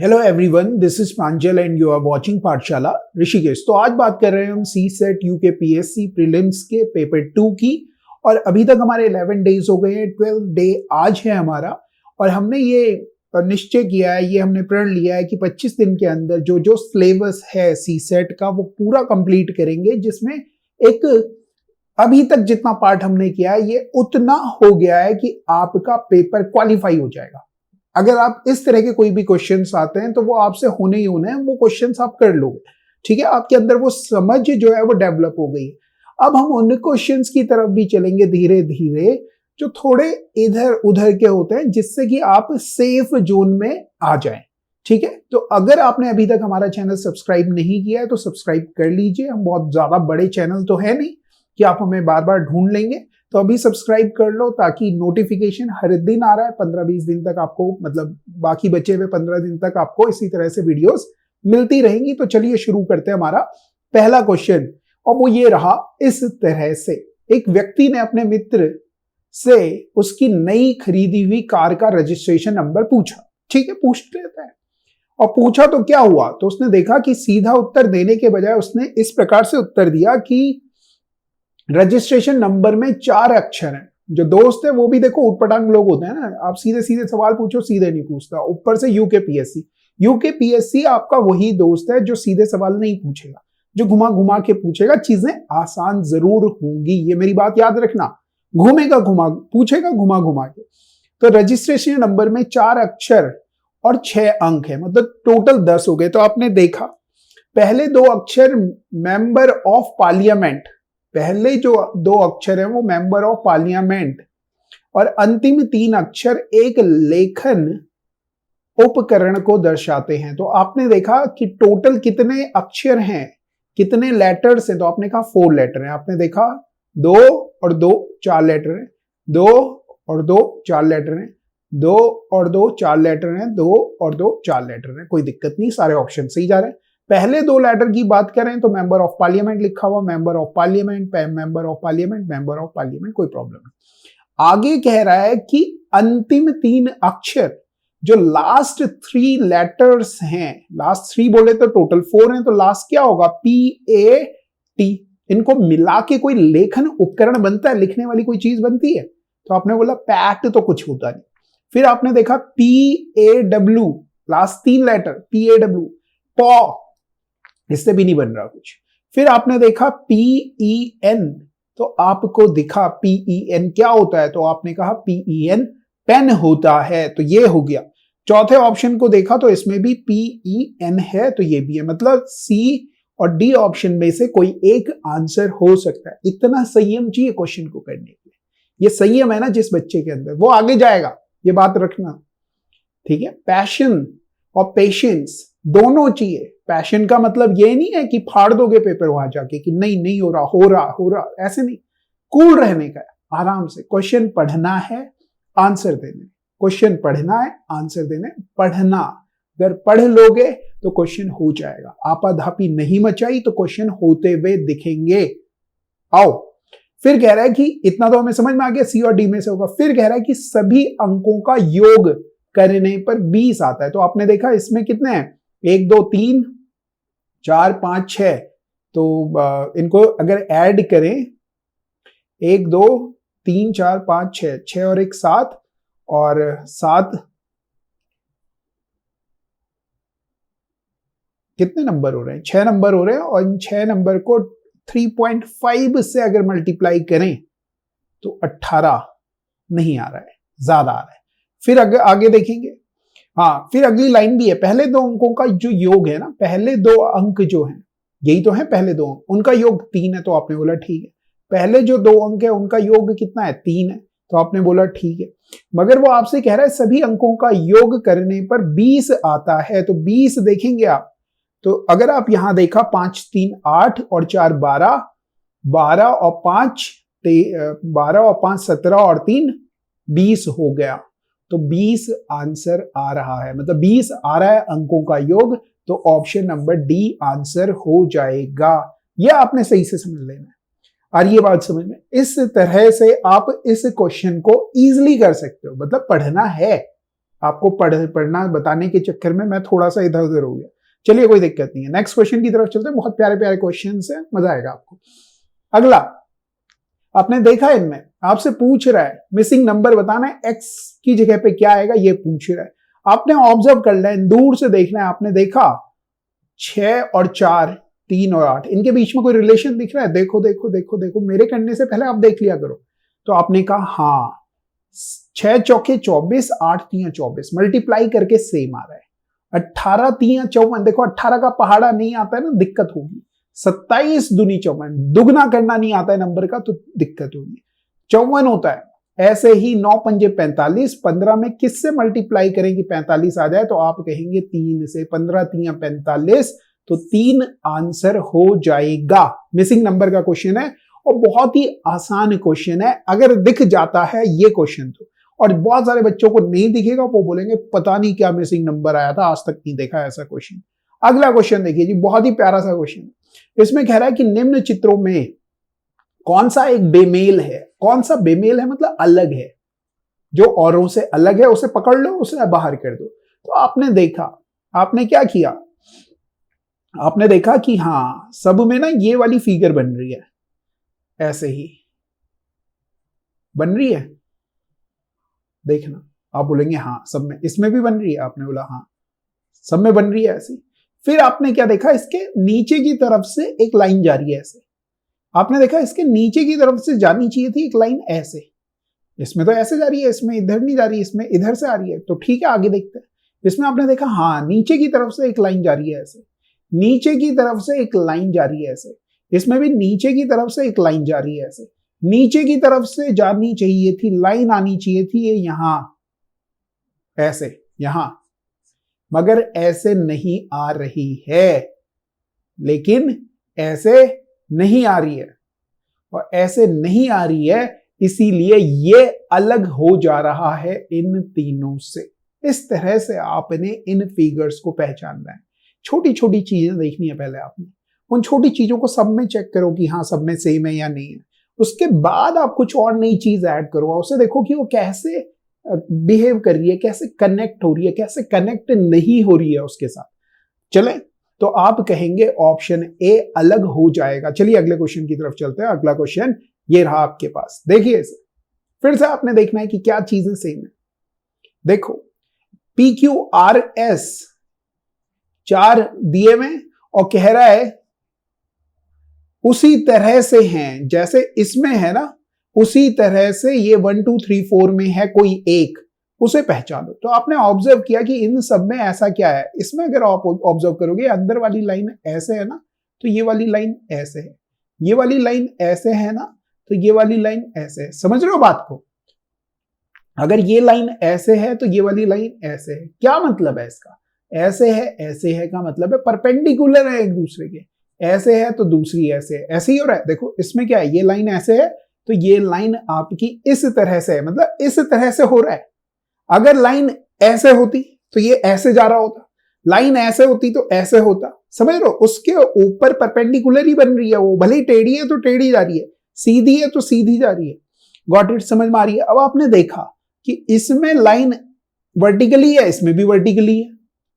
Hello everyone, this is Pranjal and you are watching Pathshala Rishikesh. तो आज बात कर रहे हैं हम सी सेट यूकेपीएससी प्रीलिम्स के पेपर 2 की। और अभी तक हमारे 11 डेज हो गए हैं, 12 डे आज है हमारा। और हमने ये निश्चय किया है, ये हमने प्रण लिया है कि 25 दिन के अंदर जो जो सिलेबस है सी सेट का वो पूरा कंप्लीट करेंगे, जिसमें एक अभी तक जितना पार्ट हमने किया है ये उतना हो गया है कि आपका पेपर क्वालिफाई हो जाएगा। अगर आप इस तरह के कोई भी क्वेश्चंस आते हैं तो वो आपसे होने ही होने हैं, वो क्वेश्चंस आप कर लोगे, ठीक है। आपके अंदर वो समझ जो है वो डेवलप हो गई। अब हम उन क्वेश्चंस की तरफ भी चलेंगे धीरे धीरे जो थोड़े इधर उधर के होते हैं, जिससे कि आप सेफ जोन में आ जाएं, ठीक है। तो अगर आपने अभी तक हमारा चैनल सब्सक्राइब नहीं किया है तो सब्सक्राइब कर लीजिए। हम बहुत ज्यादा बड़े चैनल तो है नहीं कि आप हमें बार बार ढूंढ लेंगे, तो अभी सब्सक्राइब कर लो ताकि नोटिफिकेशन हर दिन आ रहा है 15-20 दिन तक आपको, मतलब बाकी बचे हुए 15 दिन तक आपको इसी तरह से वीडियोस मिलती रहेंगी। तो चलिए शुरू करते हैं हमारा पहला क्वेश्चन, और वो ये रहा इस तरह से। एक व्यक्ति ने अपने मित्र से उसकी नई खरीदी हुई कार का रजिस्ट्रेशन नंबर पूछा, ठीक है, पूछ लेता है। और पूछा तो क्या हुआ, तो उसने देखा कि सीधा उत्तर देने के बजाय उसने इस प्रकार से उत्तर दिया कि रजिस्ट्रेशन नंबर में 4 अक्षर हैं। जो दोस्त है वो भी देखो उटपटांग लोग होते हैं ना, आप सीधे सीधे सवाल पूछो सीधे नहीं पूछता, ऊपर से यूकेपीएससी आपका वही दोस्त है जो सीधे सवाल नहीं पूछेगा, जो घुमा घुमा के पूछेगा। चीजें आसान जरूर होंगी, ये मेरी बात याद रखना, घूमेगा घुमा पूछेगा घुमा घुमा के। तो रजिस्ट्रेशन नंबर में 4 अक्षर और 6 अंक है, मतलब टोटल 10 हो गए। तो आपने देखा पहले 2 अक्षर मेंबर ऑफ पार्लियामेंट, पहले जो 2 अक्षर हैं वो मेंबर ऑफ पार्लियामेंट, और अंतिम 3 अक्षर एक लेखन उपकरण को दर्शाते हैं। तो आपने देखा कि टोटल कितने अक्षर हैं, कितने लेटर्स हैं, तो आपने कहा 4 लेटर हैं। आपने देखा 2 और 2 4 लेटर हैं, 2 और 2 4 लेटर हैं, 2 और 2 4 लेटर हैं, 2 और 2 4 लेटर हैं। कोई दिक्कत नहीं, सारे ऑप्शन सही जा रहे हैं। पहले 2 लेटर की बात करें तो मेंबर ऑफ पार्लियामेंट लिखा हुआ, member of parliament, member of parliament, member of parliament, कोई प्रॉब्लम नहीं। आगे कह रहा है कि अंतिम 3 अक्षर जो लास्ट 3 लेटर्स हैं, लास्ट 3 बोले तो टोटल 4 हैं, तो लास्ट क्या होगा, PAT। इनको मिला के कोई लेखन उपकरण बनता है, लिखने वाली कोई चीज बनती है। तो आपने बोला पैट तो कुछ होता नहीं। फिर आपने देखा PAW, लास्ट 3 लेटर PAW, पॉ, इससे भी नहीं बन रहा कुछ। फिर आपने देखा PEN, तो आपको दिखा PEN क्या होता है, तो आपने कहा PEN पेन होता है, तो ये हो गया। चौथे ऑप्शन को देखा तो इसमें भी PEN है, तो ये भी है। मतलब C और D ऑप्शन में से कोई एक आंसर हो सकता है। इतना संयम चाहिए क्वेश्चन को करने के लिए, ये संयम है ना जिस बच्चे के अंदर, वो आगे जाएगा, ये बात रखना, ठीक है। पैशन और पेशेंस दोनों चाहिए। पैशन का मतलब ये नहीं है कि फाड़ दोगे पेपर वहां जाके कि नहीं नहीं हो रहा, ऐसे नहीं। कूल रहने का है, आराम से क्वेश्चन पढ़ना है, आंसर देने, क्वेश्चन पढ़ना है, आंसर देने, पढ़ना। अगर पढ़ लोगे तो क्वेश्चन हो जाएगा। आपाधापी नहीं मचाई तो क्वेश्चन होते हुए दिखेंगे। आओ, फिर कह रहा है कि इतना तो हमें समझ में आ गया, सी और डी में से होगा। फिर कह रहा है कि सभी अंकों का योग करने पर 20 आता है। तो आपने देखा इसमें कितने हैं, 1 2 3 4 5 6, तो इनको अगर ऐड करें 1 2 3 4 5 6, 6 और 1 7, और 7 कितने नंबर हो रहे हैं, 6 नंबर हो रहे हैं। और इन 6 नंबर को 3.5 से अगर मल्टीप्लाई करें तो 18 नहीं आ रहा है, ज्यादा आ रहा है। फिर आगे देखेंगे, हाँ, फिर अगली लाइन भी है, पहले 2 अंकों का जो योग है ना, पहले 2 अंक जो हैं, यही तो है पहले 2 अंक, उनका योग 3 है, तो आपने बोला ठीक है। पहले जो 2 अंक है उनका योग कितना है, 3 है, तो आपने बोला ठीक है। मगर वो आपसे कह रहा है सभी अंकों का योग करने पर 20 आता है, तो 20 देखेंगे आप। तो अगर आप यहां देखा 5 3 8 और 4 12, 12 और 5 12 और 5 17 और 3 20 हो गया। तो 20 आंसर आ रहा है, मतलब 20 आ रहा है अंकों का योग, तो ऑप्शन नंबर डी आंसर हो जाएगा। यह आपने सही से समझ लेना है। और ये बात समझ में, इस तरह से आप इस क्वेश्चन को इजीली कर सकते हो। मतलब पढ़ना है, आपको पढ़ना बताने के चक्कर में मैं थोड़ा सा इधर उधर हो गया। चलिए कोई दिक्कत नहीं है, नेक्स्ट क्वेश्चन की तरफ चलते हैं। बहुत प्यारे प्यारे क्वेश्चन है, मजा आएगा आपको। अगला आपने देखा इनमें आपसे पूछ रहा है मिसिंग नंबर बताना है, एक्स की जगह पे क्या आएगा ये पूछ रहा है। आपने ऑब्जर्व कर लें, दूर से देखना है। आपने देखा 6 और 4, 3 और 8, इनके बीच में कोई रिलेशन दिख रहा है? देखो देखो देखो देखो, मेरे करने से पहले आप देख लिया करो। तो आपने कहा हाँ, 6 चौके 24, 8 तिया 24, मल्टीप्लाई करके सेम आ रहा है। 18 तिया 54, देखो 18 का पहाड़ा नहीं आता है ना, दिक्कत होगी। 27 दूनी 54, दुगना करना नहीं आता है नंबर का तो दिक्कत होगी। 54 होता है। ऐसे ही 9 पंजे 45, 15 में किससे मल्टीप्लाई करेंगे 45 आ जाए? तो आप कहेंगे 3 से। 15 तिया 45, तो 3 आंसर हो जाएगा। मिसिंग नंबर का क्वेश्चन है और बहुत ही आसान क्वेश्चन है अगर दिख जाता है ये क्वेश्चन तो। और बहुत सारे बच्चों को नहीं दिखेगा, वो बोलेंगे पता नहीं क्या मिसिंग नंबर आया था, आज तक नहीं देखा ऐसा क्वेश्चन। अगला क्वेश्चन देखिए जी, बहुत ही प्यारा सा क्वेश्चन। इसमें कह रहा है कि निम्न चित्रों में कौन सा एक बेमेल है? कौन सा बेमेल है मतलब अलग है, जो औरों से अलग है, उसे पकड़ लो, उसे बाहर कर दो। तो आपने देखा, आपने क्या किया, आपने देखा कि हाँ सब में ना ये वाली फिगर बन रही है, ऐसे ही बन रही है। देखना, आप बोलेंगे हाँ सब में, इसमें भी बन रही है। आपने बोला हाँ सब में बन रही है ऐसी। फिर आपने क्या देखा, इसके नीचे की तरफ से एक लाइन जा रही है ऐसे। आपने देखा इसके नीचे की तरफ से जानी चाहिए थी एक लाइन ऐसे, इसमें तो ऐसे जा रही है, इसमें इधर नहीं जा रही है, इसमें इधर से आ रही है। तो ठीक है आगे देखते हैं। इसमें आपने देखा हाँ नीचे की तरफ से एक लाइन जा रही है ऐसे, नीचे की तरफ से एक लाइन जा रही है ऐसे। इसमें भी नीचे की तरफ से एक लाइन जा रही है ऐसे। नीचे की तरफ से जानी चाहिए थी, लाइन आनी चाहिए थी ये यहां ऐसे, यहां, मगर ऐसे नहीं आ रही है। लेकिन ऐसे नहीं आ रही है, और ऐसे नहीं आ रही है इसीलिए ये अलग हो जा रहा है इन तीनों से। इस तरह से आपने इन फिगर्स को पहचानना है। छोटी छोटी चीजें देखनी है पहले आपने, उन छोटी चीजों को सब में चेक करो कि हाँ सब में सेम है या नहीं है। उसके बाद आप कुछ और नई चीज ऐड करो, उसे देखो कि वो कैसे बिहेव कर रही है, कैसे कनेक्ट हो रही है, कैसे कनेक्ट नहीं हो रही है उसके साथ। चले, तो आप कहेंगे ऑप्शन ए अलग हो जाएगा। चलिए अगले क्वेश्चन की तरफ चलते हैं। अगला क्वेश्चन ये रहा आपके पास, देखिए इसे फिर से आपने देखना है कि क्या चीजें सेम है। देखो PQRS 4 दिए हुए और कह रहा है उसी तरह से हैं जैसे इसमें है ना, उसी तरह से ये 1 2 3 4 में है कोई एक, उसे पहचानो। तो आपने ऑब्जर्व किया कि इन सब में ऐसा क्या है। इसमें अगर आप ऑब्जर्व करोगे अंदर वाली लाइन ऐसे है ना, तो ये वाली लाइन ऐसे है, ये वाली लाइन ऐसे है ना, तो ये वाली लाइन ऐसे है। समझ रहे हो बात को? अगर ये लाइन ऐसे है तो ये वाली लाइन ऐसे है। क्या मतलब है इसका? ऐसे है का मतलब है परपेंडिकुलर है एक दूसरे के। ऐसे है तो दूसरी ऐसे है, ऐसे ही हो रहा है। देखो इसमें क्या है, ये लाइन ऐसे है तो ये लाइन आपकी इस तरह से है, मतलब इस तरह से हो रहा है। अगर लाइन ऐसे होती तो ये ऐसे जा रहा होता, लाइन ऐसे होती तो ऐसे होता। समझ लो, उसके ऊपर परपेंडिकुलर ही बन रही है वो, भले ही टेढ़ी है तो टेढ़ी जा रही है, सीधी है तो सीधी जा रही है। Got it? समझ में आ रही है? अब आपने देखा कि इसमें लाइन वर्टिकली है, इसमें भी वर्टिकली है।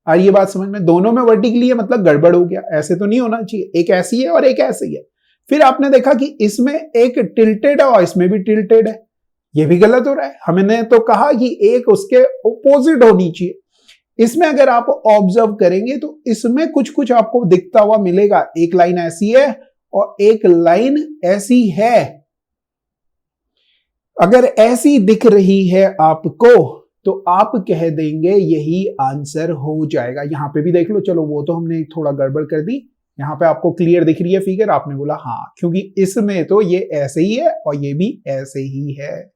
और ये बात समझ में, दोनों में वर्टिकली है मतलब गड़बड़ हो गया, ऐसे तो नहीं होना चाहिए। एक ऐसी है और एक ऐसी है। फिर आपने देखा कि इसमें एक टिल्टेड है और इसमें भी टिल्टेड है, ये भी गलत हो रहा है। हमने तो कहा कि एक उसके ऑपोजिट होनी चाहिए। इसमें अगर आप ऑब्जर्व करेंगे तो इसमें कुछ कुछ आपको दिखता हुआ मिलेगा। एक लाइन ऐसी है और एक लाइन ऐसी है। अगर ऐसी दिख रही है आपको तो आप कह देंगे यही आंसर हो जाएगा। यहां पे भी देख लो, चलो वो तो हमने थोड़ा गड़बड़ कर दी। यहां पे आपको क्लियर दिख रही है फिगर, आपने बोला हाँ, क्योंकि इसमें तो ये ऐसे ही है और ये भी ऐसे ही है।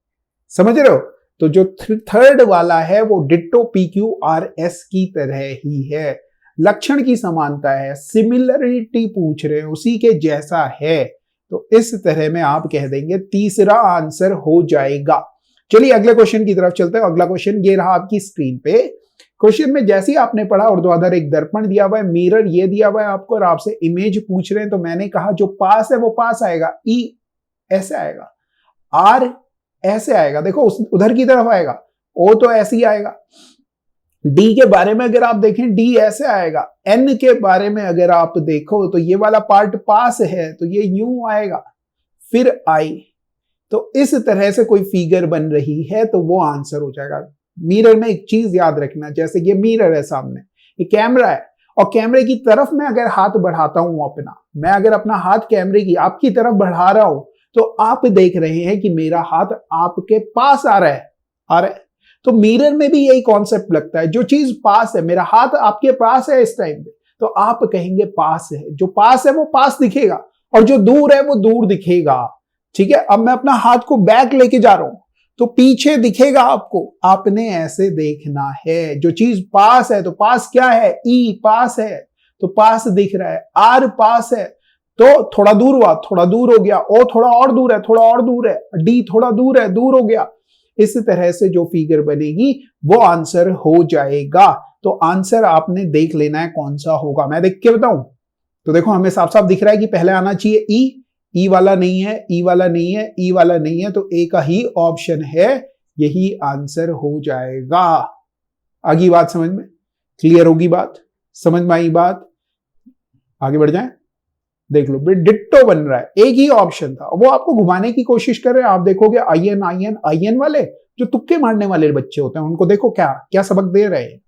समझ रहे हो? तो जो थर्ड वाला है वो डिट्टो PQRS की तरह ही है। लक्षण की समानता है, सिमिलरिटी पूछ रहे हैं, उसी के जैसा है, तो इस तरह में आप कह देंगे तीसरा आंसर हो जाएगा। चलिए अगले क्वेश्चन की तरफ चलते हैं। अगला क्वेश्चन ये रहा आपकी स्क्रीन पे। क्वेश्चन में जैसे ही आपने पढ़ा ऊर्ध्वाधर एक दर्पण दिया हुआ है, मिरर ये दिया हुआ है आपको, और आपसे इमेज पूछ रहे हैं, तो मैंने कहा जो पास है वो पास आएगा, E ऐसे आएगा, R ऐसे आएगा, देखो उधर की तरफ आएगा, O तो ऐसे ही आएगा। डी के बारे में अगर आप देखें डी ऐसे आएगा, एन के बारे में अगर आप देखो तो ये वाला पार्ट पास है तो ये यूं आएगा, फिर आई। तो इस तरह से कोई फिगर बन रही है तो वो आंसर हो जाएगा। मिरर में एक चीज याद रखना, जैसे ये मिरर है सामने, ये कैमरा है और कैमरे की तरफ मैं अगर हाथ बढ़ाता हूं अपना, मैं अगर अपना हाथ कैमरे की आपकी तरफ बढ़ा रहा हूं तो आप देख रहे हैं कि मेरा हाथ आपके पास आ रहा है। तो मिरर में भी यही कॉन्सेप्ट लगता है, जो चीज पास है, मेरा हाथ आपके पास है इस टाइम पे, तो आप कहेंगे पास है। जो पास है वो पास दिखेगा और जो दूर है वो दूर दिखेगा। ठीक है, अब मैं अपना हाथ को बैक लेके जा रहा हूं तो पीछे दिखेगा आपको, आपने ऐसे देखना है। जो चीज पास है तो पास क्या है, ई पास है तो पास दिख रहा है, आर पास है तो थोड़ा दूर हुआ, थोड़ा दूर हो गया, ओ थोड़ा और दूर है, थोड़ा और दूर है, डी थोड़ा दूर है, दूर हो गया। इस तरह से जो फिगर बनेगी वो आंसर हो जाएगा। तो आंसर आपने देख लेना है कौन सा होगा। मैं देख के बताऊं तो देखो हमें साफ साफ दिख रहा है कि पहले आना चाहिए ई वाला नहीं है, ई वाला नहीं है, ई वाला नहीं है, तो ए का ही ऑप्शन है, यही आंसर हो जाएगा। आगे बात समझ में क्लियर होगी, बात समझ में आई बात, आगे बढ़ जाए। देख लो डिट्टो बन रहा है, एक ही ऑप्शन था, वो आपको घुमाने की कोशिश कर रहे हैं। आप देखोगे आईएन आईएन आईएन वाले जो तुक्के मारने वाले बच्चे होते हैं उनको देखो क्या क्या सबक दे रहे हैं।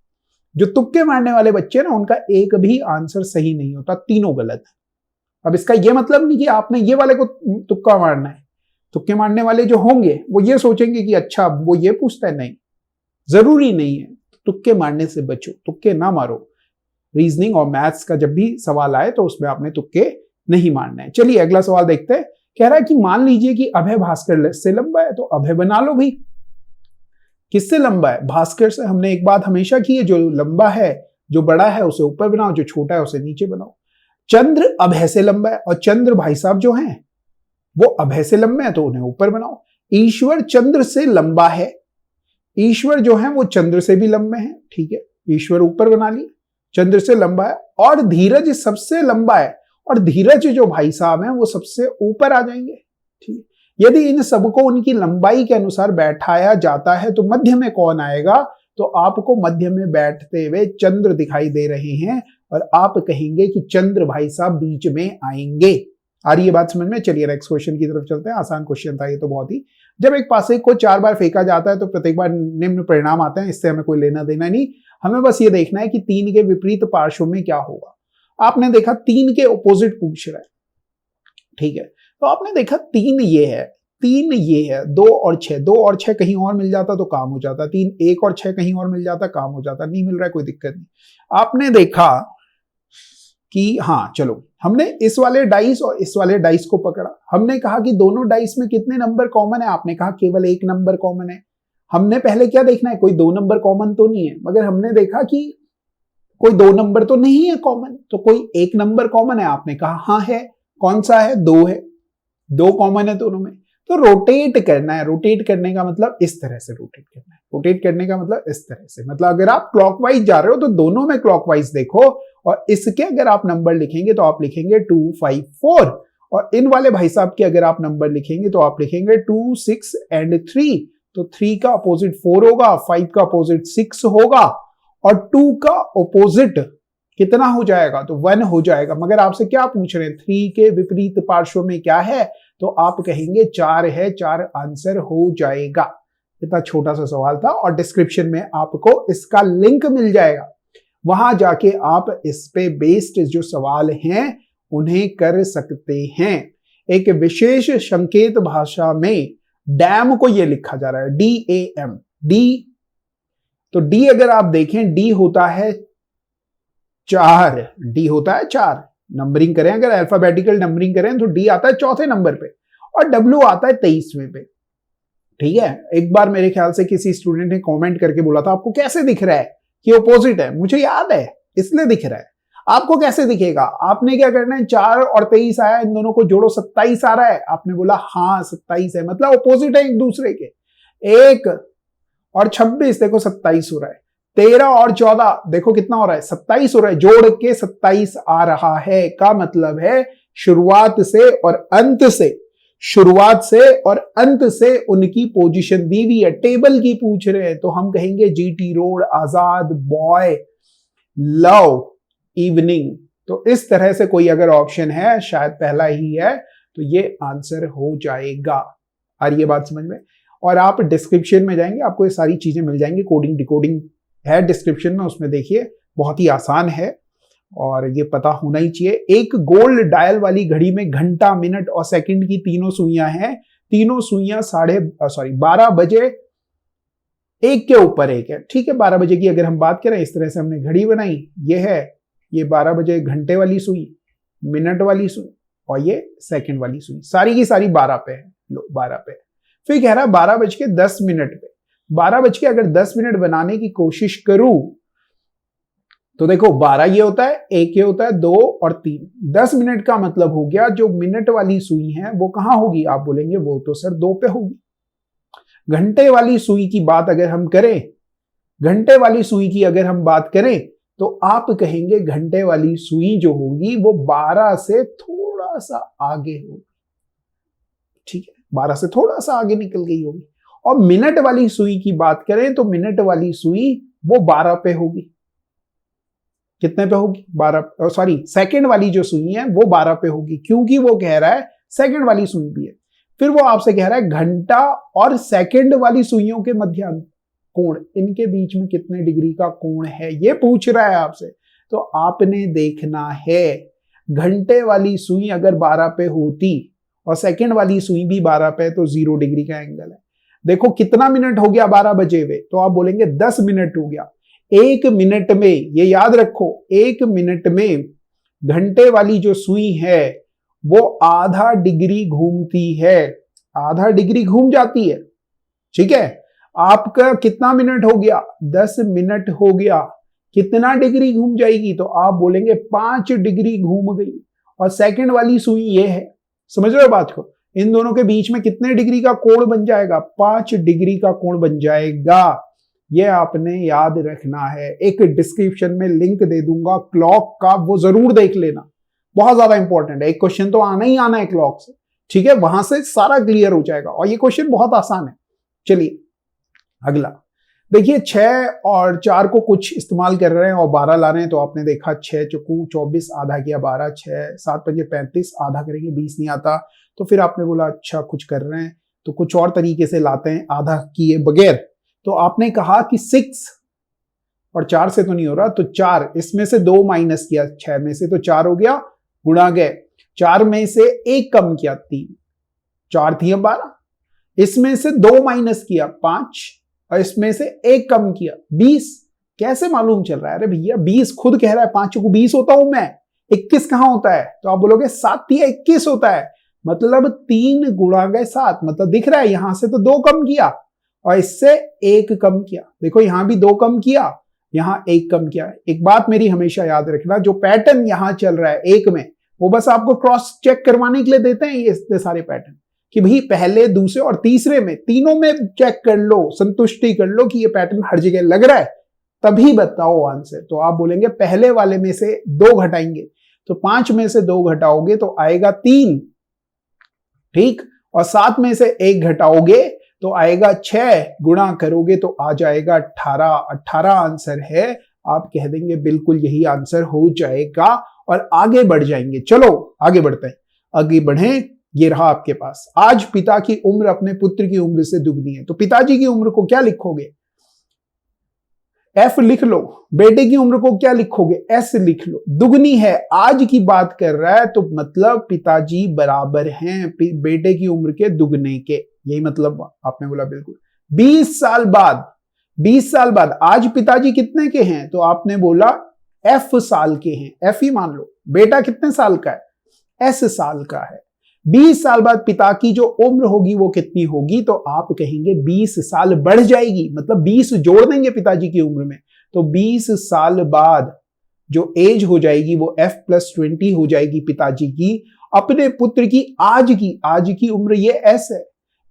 जो तुक्के मारने वाले बच्चे ना उनका एक भी आंसर सही नहीं होता, तीनों गलत है। अब इसका यह मतलब नहीं कि आपने ये वाले को तुक्का मारना है। तुक्के मारने वाले जो होंगे वो ये सोचेंगे कि अच्छा वो ये पूछता है, नहीं, जरूरी नहीं है। तुक्के मारने से बचो, तुक्के ना मारो। रीजनिंग और मैथ्स का जब भी सवाल आए तो उसमें आपने तुक्के नहीं मारना है। चलिए अगला सवाल देखते हैं। कह रहा है कि मान लीजिए कि अभय भास्कर से लंबा है, तो अभय बना लो भाई। किससे लंबा है? भास्कर से। हमने एक बात हमेशा की है, जो लंबा है, जो बड़ा है उसे ऊपर बनाओ, जो छोटा है उसे नीचे बनाओ। चंद्र अभय से लंबा है और चंद्र भाई साहब जो हैं वो अभय से लंबे हैं तो उन्हें ऊपर बनाओ। ईश्वर चंद्र से लंबा है, ईश्वर जो है वो चंद्र से भी लंबे हैं, ठीक है, ईश्वर ऊपर बना लिए, चंद्र से लंबा है। और धीरज सबसे लंबा है और धीरज जो भाई साहब हैं वो सबसे ऊपर आ जाएंगे, ठीक है। यदि इन सबको उनकी लंबाई के अनुसार बैठाया जाता है तो मध्य में कौन आएगा? तो आपको मध्य में बैठते हुए चंद्र दिखाई दे रहे हैं और आप कहेंगे कि चंद्र भाई साहब बीच में आएंगे। आ रही है बात समझ में? चलिए नेक्स्ट क्वेश्चन की तरफ चलते हैं। आसान क्वेश्चन था ये तो बहुत ही। जब एक पासे को 4 बार फेंका जाता है तो प्रत्येक बार निम्न परिणाम आते हैं, इससे हमें कोई लेना देना नहीं। हमें बस ये देखना है कि 3 के विपरीत पार्श्व में क्या होगा। आपने देखा 3 के ऑपोजिट पूछ रहा है, ठीक है, तो आपने देखा 3 ये है, 3 ये है, 2 और 6, 2 और 6 कहीं और मिल जाता तो काम हो जाता, 3 1 और 6 कहीं और मिल जाता काम हो जाता, नहीं मिल रहा है कोई दिक्कत नहीं। आपने देखा कि हाँ चलो, हमने इस वाले डाइस और इस वाले डाइस को पकड़ा। हमने कहा कि दोनों डाइस में कितने नंबर कॉमन है? आपने कहा केवल 1 नंबर कॉमन है। हमने पहले क्या देखना है, कोई 2 नंबर कॉमन तो नहीं है, मगर हमने देखा कि कोई 2 नंबर तो नहीं है कॉमन, तो कोई 1 नंबर कॉमन है। आपने कहा हाँ है, कौन सा है? 2 है, 2 कॉमन है दोनों में। तो रोटेट करना है। रोटेट करने का मतलब इस तरह से रोटेट करना है। रोटेट करने का मतलब इस तरह से, मतलब अगर आप क्लॉकवाइज जा रहे हो तो दोनों में क्लॉकवाइज देखो, और इसके अगर आप नंबर लिखेंगे तो आप लिखेंगे 2 5 4, और इन वाले भाई साहब के अगर आप नंबर लिखेंगे तो आप लिखेंगे 2 6 एंड 3। तो 3 का अपोजिट 4 होगा, 5 का अपोजिट 6 होगा, और 2 का अपोजिट कितना हो जाएगा? तो 1 हो जाएगा। मगर आपसे क्या पूछ रहे हैं, 3 के विपरीत पार्श्व में क्या है? तो आप कहेंगे 4 है, 4 आंसर हो जाएगा। इतना छोटा सा सवाल था, और डिस्क्रिप्शन में आपको इसका लिंक मिल जाएगा, वहां जाके आप इस पे बेस्ड जो सवाल हैं उन्हें कर सकते हैं। एक विशेष संकेत भाषा में डैम को यह लिखा जा रहा है DAM, डी। तो डी अगर आप देखें, डी होता है 4, डी होता है 4। नंबरिंग करें, अगर अल्फाबेटिकल नंबरिंग करें तो डी आता है 4थे नंबर पे और डब्ल्यू आता है 23वें पे, ठीक है। एक बार मेरे ख्याल से किसी स्टूडेंट ने कमेंट करके बोला था आपको कैसे दिख रहा है कि अपोजिट है? मुझे याद है, इसलिए दिख रहा है। आपको कैसे दिखेगा? आपने क्या करना है, 4 और 23 आया, इन दोनों को जोड़ो, 27 आ रहा है। आपने बोला हाँ 27 है, मतलब अपोजिट है एक दूसरे के। 1 और 26 देखो 27 हो रहा है, 13 और 14 देखो कितना हो रहा है, 27 हो रहा है, जोड़ के 27 आ रहा है। का मतलब है शुरुआत से और अंत से, शुरुआत से और अंत से उनकी पोजीशन दी हुई है, टेबल की पूछ रहे हैं तो हम कहेंगे जीटी रोड, आजाद, बॉय, लव, इवनिंग। तो इस तरह से कोई अगर ऑप्शन है, शायद पहला ही है, तो ये आंसर हो जाएगा। आ रही है बात समझ में? और आप डिस्क्रिप्शन में जाएंगे, आपको ये सारी चीजें मिल जाएंगी, कोडिंग डिकोडिंग है डिस्क्रिप्शन में, उसमें देखिए, बहुत ही आसान है और ये पता होना ही चाहिए। एक गोल्ड डायल वाली घड़ी में घंटा, मिनट और सेकंड की तीनों सुइयां हैं। तीनों सुइयां 12 बजे एक के ऊपर एक है। ठीक है, 12 बजे की अगर हम बात करें, इस तरह से हमने घड़ी बनाई, ये है, ये 12 बजे घंटे वाली सुई, मिनट वाली सुई और ये सेकंड वाली सुई, सारी की सारी 12 पे है। लो 12 पे। फिर कह रहा है 12:10 पे। 12:10 बनाने की कोशिश करूं तो देखो 12 ये होता है, 1 ये होता है, 2 और 3, 10 मिनट का मतलब हो गया जो मिनट वाली सुई है वो कहां होगी? आप बोलेंगे वो तो सर 2 पे होगी। घंटे वाली सुई की बात अगर हम करें, घंटे वाली सुई की अगर हम बात करें तो आप कहेंगे घंटे वाली सुई जो होगी वो 12 से थोड़ा सा आगे होगी। ठीक है, 12 से थोड़ा सा आगे निकल गई होगी। और मिनट वाली सुई की बात करें तो मिनट वाली सुई वो 12 पे होगी। कितने पे होगी? 12। सॉरी, सेकंड वाली जो सुई है वो 12 पे होगी, क्योंकि वो कह रहा है सेकंड वाली सुई भी है। फिर वो आपसे कह रहा है घंटा और सेकंड वाली सुइयों के मध्य कोण, इनके बीच में कितने डिग्री का कोण है, ये पूछ रहा है आपसे। तो आपने देखना है, घंटे वाली सुई अगर 12 पे होती और सेकंड वाली सुई भी 12 पे, तो 0 डिग्री का एंगल है। देखो कितना मिनट हो गया 12 बजे हुए, तो आप बोलेंगे 10 मिनट हो गया। 1 मिनट में, ये याद रखो, 1 मिनट में घंटे वाली जो सुई है वो आधा डिग्री घूमती है, आधा डिग्री घूम जाती है। ठीक है, आपका कितना मिनट हो गया? 10 मिनट हो गया। कितना डिग्री घूम जाएगी? तो आप बोलेंगे 5 डिग्री घूम गई। और सेकंड वाली सुई ये है, समझ रहे हो बात को? इन दोनों के बीच में कितने डिग्री का कोण बन जाएगा? 5 डिग्री का कोण बन जाएगा। ये आपने याद रखना है। एक डिस्क्रिप्शन में लिंक दे दूंगा क्लॉक का, वो जरूर देख लेना, बहुत ज्यादा इंपॉर्टेंट है। एक क्वेश्चन तो आना ही आना है क्लॉक से, ठीक है, वहां से सारा क्लियर हो जाएगा और ये क्वेश्चन बहुत आसान है। चलिए अगला देखिए, 6 और 4 को कुछ इस्तेमाल कर रहे हैं और 12 ला रहे हैं। तो आपने देखा 6 चौकू 24, आधा किया 12, 6 7 पंजे 35, आधा करेंगे 20 नहीं आता। तो फिर आपने बोला अच्छा कुछ कर रहे हैं तो कुछ और तरीके से लाते हैं आधा किए बगैर। तो आपने कहा कि 6 और 4 से तो नहीं हो रहा, तो 4, इसमें से 2 माइनस किया 6 में से, तो 4 हो गया, गुणा गए 4 में से 1 कम किया 3, 4 थी 12, इसमें से 2 माइनस किया 5 और इसमें से 1 कम किया 20। कैसे मालूम चल रहा है? अरे भैया 20 खुद कह रहा है, 5 को 20 होता हूं मैं, 21 कहां होता है? तो आप बोलोगे 7 या 21 होता है, मतलब 3 गुणा गए 7, मतलब दिख रहा है यहां से तो 2 कम किया और इससे 1 कम किया। देखो यहां भी 2 कम किया, यहां 1 कम किया। एक बात मेरी हमेशा याद रखना, जो पैटर्न यहां चल रहा है 1 में, वो बस आपको क्रॉस चेक करवाने के लिए देते हैं ये सारे पैटर्न, कि भाई पहले, दूसरे और तीसरे में, तीनों में चेक कर लो, संतुष्टि कर लो कि ये पैटर्न हर जगह लग रहा है, तभी बताओ आंसर। तो आप बोलेंगे पहले वाले में से 2 घटाएंगे, तो 5 में से 2 घटाओगे तो आएगा 3, ठीक, और 7 में से 1 घटाओगे तो आएगा 6, गुणा करोगे तो आ जाएगा 18। 18 आंसर है। आप कह देंगे बिल्कुल यही आंसर हो जाएगा और आगे बढ़ जाएंगे। चलो आगे बढ़ते हैं, आगे बढ़ें। ये रहा आपके पास, आज पिता की उम्र अपने पुत्र की उम्र से दुगनी है। तो पिताजी की उम्र को क्या लिखोगे? F लिख लो। बेटे की उम्र को क्या लिखोगे? S लिख लो। दुगनी है, आज की बात कर रहा है, तो मतलब पिताजी बराबर हैं बेटे की उम्र के दुगने के, यही मतलब आपने बोला बिल्कुल। 20 साल बाद, 20 साल बाद आज पिताजी कितने के हैं? तो आपने बोला F साल के हैं, F ही मान लो। बेटा कितने साल का है? S साल का है। 20 साल बाद पिता की जो उम्र होगी वो कितनी होगी? तो आप कहेंगे 20 साल बढ़ जाएगी, मतलब 20 जोड़ देंगे पिताजी की उम्र में, तो 20 साल बाद जो एज हो जाएगी वो F+20 हो जाएगी पिताजी की। अपने पुत्र की आज की उम्र ये S है,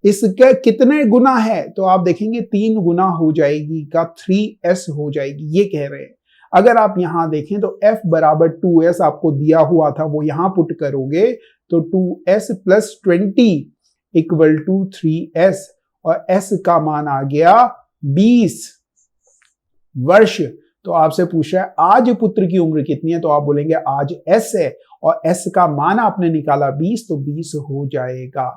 इसके कितने गुना है? तो आप देखेंगे 3 गुना हो जाएगी का 3S हो जाएगी, ये कह रहे हैं। अगर आप यहां देखें तो F बराबर 2S आपको दिया हुआ था, वो यहां पुट करोगे तो 2S+20 इक्वल टू 3s और s का मान आ गया 20 वर्ष। तो आपसे पूछ रहा है आज पुत्र की उम्र कितनी है, तो आप बोलेंगे आज s है और s का मान आपने निकाला 20, तो 20 हो जाएगा।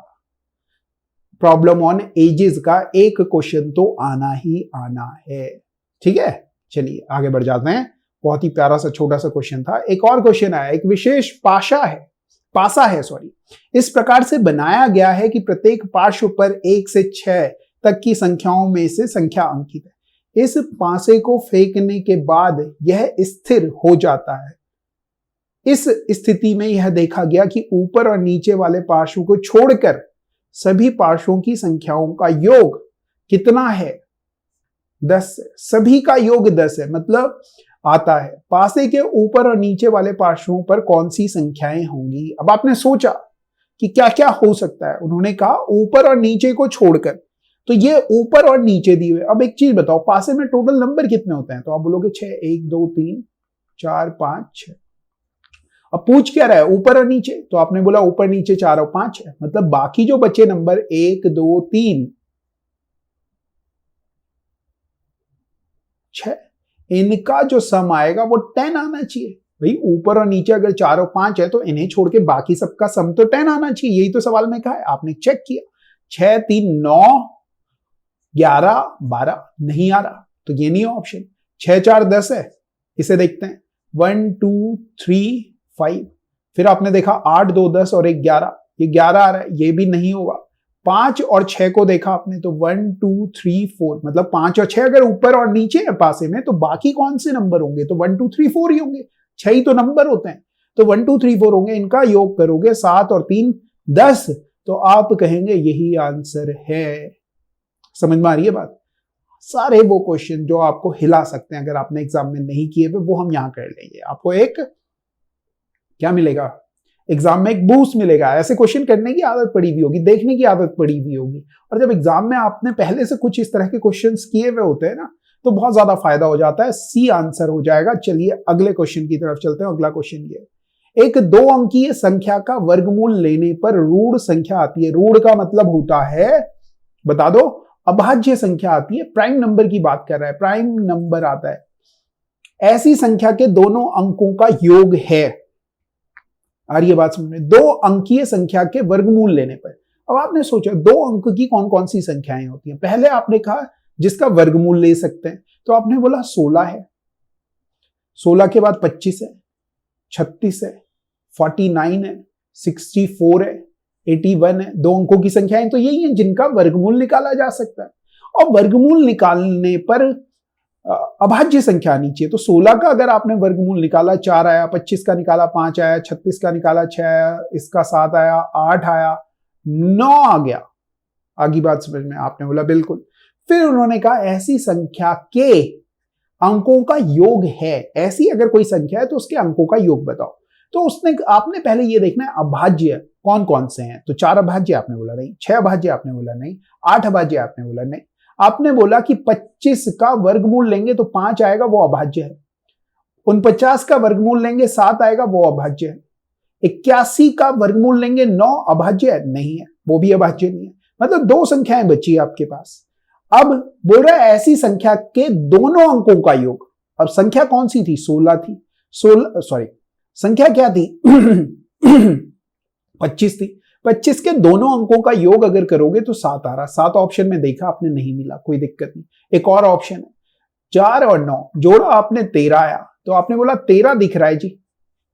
प्रॉब्लम ऑन एजेस का एक क्वेश्चन तो आना ही आना है। ठीक है, चलिए आगे बढ़ जाते हैं। बहुत ही प्यारा सा छोटा सा क्वेश्चन था। एक और क्वेश्चन आया, एक विशेष पासा है इस प्रकार से बनाया गया है कि प्रत्येक पार्श्व पर 1 से 6 तक की संख्याओं में से संख्या अंकित है। इस पासे को फेंकने के बाद यह स्थिर हो जाता है। इस स्थिति में यह देखा गया कि ऊपर और नीचे वाले पार्श्व को छोड़कर सभी पार्श्वों की संख्याओं का योग कितना है? 10 है। सभी का योग 10 है, मतलब आता है पासे के ऊपर और नीचे वाले पार्श्वों पर कौन सी संख्याएं होंगी। अब आपने सोचा कि क्या क्या हो सकता है, उन्होंने कहा ऊपर और नीचे को छोड़कर, तो ये ऊपर और नीचे दिए हुए। अब एक चीज बताओ, पासे में टोटल नंबर कितने होते हैं? तो आप बोलोगे 6, 1 2 3 4 5 6। अब पूछ क्या रहा है, ऊपर और नीचे, तो आपने बोला ऊपर नीचे 4 और 5 है, मतलब बाकी जो बचे नंबर 1 2 3 6, इनका जो सम आएगा वो 10 आना चाहिए। भाई ऊपर और नीचे अगर 4 और 5 है तो इन्हें छोड़ के बाकी सबका सम तो 10 आना चाहिए। यही तो सवाल में कहा है, आपने चेक किया 6 3 9 11 12 नहीं आ रहा, तो ये नहीं ऑप्शन। 6 4 10 है, इसे देखते हैं 1 2 3 5। फिर आपने देखा 8 2 10 और 1 11, ये 11 आ रहा है, ये भी नहीं होगा। 5 और 6 को देखा आपने तो 1 2 3 4, मतलब 5 और 6 अगर ऊपर और नीचे है पासे में तो बाकी कौन से नंबर होंगे? तो 1 2 3 4 ही होंगे, 6 ही तो नंबर होते हैं, तो 1 2 3 4 होंगे। इनका योग करोगे 7 और 3 10, तो आप कहेंगे यही आंसर है। समझ में आ रही है बात? सारे वो क्वेश्चन जो आपको हिला सकते हैं अगर आपने एग्जाम में नहीं किए थे, वो हम यहां कर लेंगे। आपको एक क्या मिलेगा? एग्जाम में एक बूस्ट मिलेगा। ऐसे क्वेश्चन करने की आदत पड़ी हुई होगी, देखने की आदत पड़ी हुई होगी, और जब एग्जाम में आपने पहले से कुछ इस तरह के क्वेश्चंस किए हुए होते हैं ना, तो बहुत ज्यादा फायदा हो जाता है। सी आंसर हो जाएगा। चलिए अगले क्वेश्चन की तरफ चलते हैं। अगला क्वेश्चन ये, एक 2 अंकीय संख्या का वर्गमूल लेने पर ऋण संख्या आती है। ऋण का मतलब होता है, बता दो, अभाज्य संख्या आती है। प्राइम नंबर की बात कर रहा है, प्राइम नंबर आता है ऐसी संख्या के दोनों अंकों का योग है। आ रही है बात समझ में? 2 अंकीय संख्या के वर्गमूल लेने पर। अब आपने सोचा 2 अंक की कौन कौन सी संख्याएं होती हैं। पहले आपने कहा जिसका वर्गमूल ले सकते हैं, तो आपने बोला 16 है, 16 के बाद 25 है, 36 है, 49 है, 64 है, 81 है। 2 अंकों की संख्याएं तो यही हैं जिनका वर्गमूल निकाला जा सकता है। और वर्गमूल निकालने पर अभाज्य संख्या आनी चाहिए। तो 16 का अगर आपने वर्गमूल निकाला 4 आया, 25 का निकाला 5 आया, 36 का निकाला 6 आया, इसका 7 आया, 8 आया, 9 आ गया। आगे बात समझ में? आपने बोला बिल्कुल। फिर उन्होंने कहा ऐसी संख्या के अंकों का योग है। ऐसी अगर कोई संख्या है तो उसके अंकों का योग बताओ। तो उसने आपने पहले ये देखना है अभाज्य कौन कौन से हैं। तो 4 अभाज्य आपने बोला नहीं, 6 अभाज्य आपने बोला नहीं, 8 अभाज्य आपने बोला नहीं। आपने बोला कि 25 का वर्गमूल लेंगे तो 5 आएगा, वो अभाज्य है। 49 का वर्गमूल लेंगे 7 आएगा, वो अभाज्य है। 81 का वर्गमूल लेंगे 9, अभाज्य है नहीं है, वो भी अभाज्य नहीं है। मतलब 2 संख्याएं बची आपके पास। अब बोल रहा है ऐसी संख्या के दोनों अंकों का योग। अब संख्या कौन सी थी? 16 थी। संख्या क्या थी? 25 थी। 25 के दोनों अंकों का योग अगर करोगे तो 7 आ रहा। 7 ऑप्शन में देखा आपने, नहीं मिला, कोई दिक्कत नहीं। एक और ऑप्शन है 4 और 9 जोड़ा आपने 13 आया, तो आपने बोला 13 दिख रहा है जी,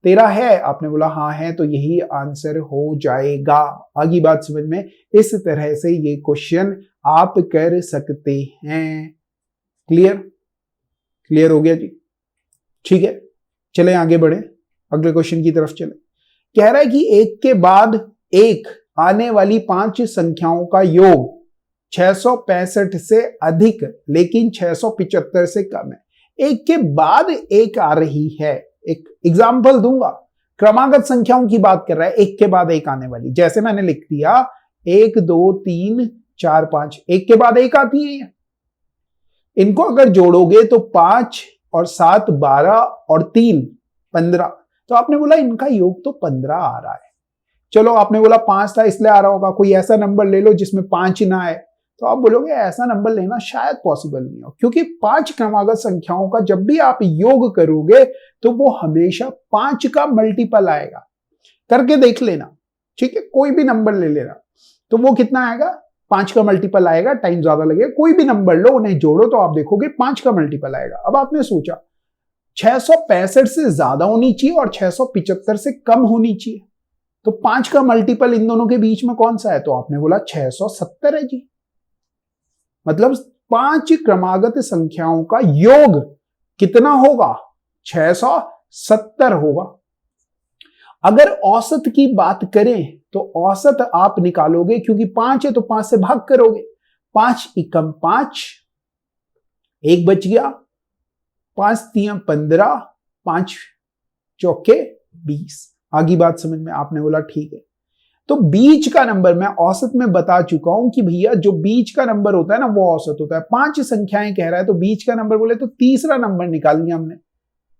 13 है, आपने बोला हाँ है, तो यही आंसर हो जाएगा। आगे बात समझ में? इस तरह से ये क्वेश्चन आप कर सकते हैं। क्लियर हो गया जी? ठीक है, चले आगे बढ़े, अगले क्वेश्चन की तरफ चले। कह रहा है कि एक के बाद एक आने वाली 5 संख्याओं का योग 665 से अधिक लेकिन 675 से कम है। एक के बाद एक आ रही है। एक एग्जाम्पल दूंगा, क्रमागत संख्याओं की बात कर रहा है, एक के बाद एक आने वाली। जैसे मैंने लिख दिया 1 2 3 4 5, एक के बाद एक आती है। इनको अगर जोड़ोगे तो 5 और 7 12 और 3 15, तो आपने बोला इनका योग तो 15 आ रहा है। चलो आपने बोला 5 था इसलिए आ रहा होगा, कोई ऐसा नंबर ले लो जिसमें 5 ना आए, तो आप बोलोगे ऐसा नंबर लेना शायद पॉसिबल नहीं हो, क्योंकि 5 क्रमागत संख्याओं का जब भी आप योग करोगे तो वो हमेशा 5 का मल्टीपल आएगा। करके देख लेना, ठीक है, कोई भी नंबर ले लेना, तो वो कितना आएगा, 5 का मल्टीपल आएगा, टाइम ज्यादा लगेगा। कोई भी नंबर लो, उन्हें जोड़ो तो आप देखोगे 5 का मल्टीपल आएगा। अब आपने सोचा 665 से ज्यादा होनी चाहिए और 675 से कम होनी चाहिए, तो 5 का मल्टीपल इन दोनों के बीच में कौन सा है, तो आपने बोला 670 है जी। मतलब 5 क्रमागत संख्याओं का योग कितना होगा, 670 होगा। अगर औसत की बात करें तो औसत आप निकालोगे, क्योंकि 5 है तो 5 से भाग करोगे, 5 एकम 5, 1 बच गया, 5 तियां 15, 5 चौके 20। आगे बात समझ में, आपने बोला ठीक है। तो बीच का नंबर मैं औसत में बता चुका हूं कि भैया जो बीच का नंबर होता है ना वो औसत होता है। 5 संख्याएं कह रहा है तो बीच का नंबर बोले तो तीसरा नंबर निकाल लिया हमने,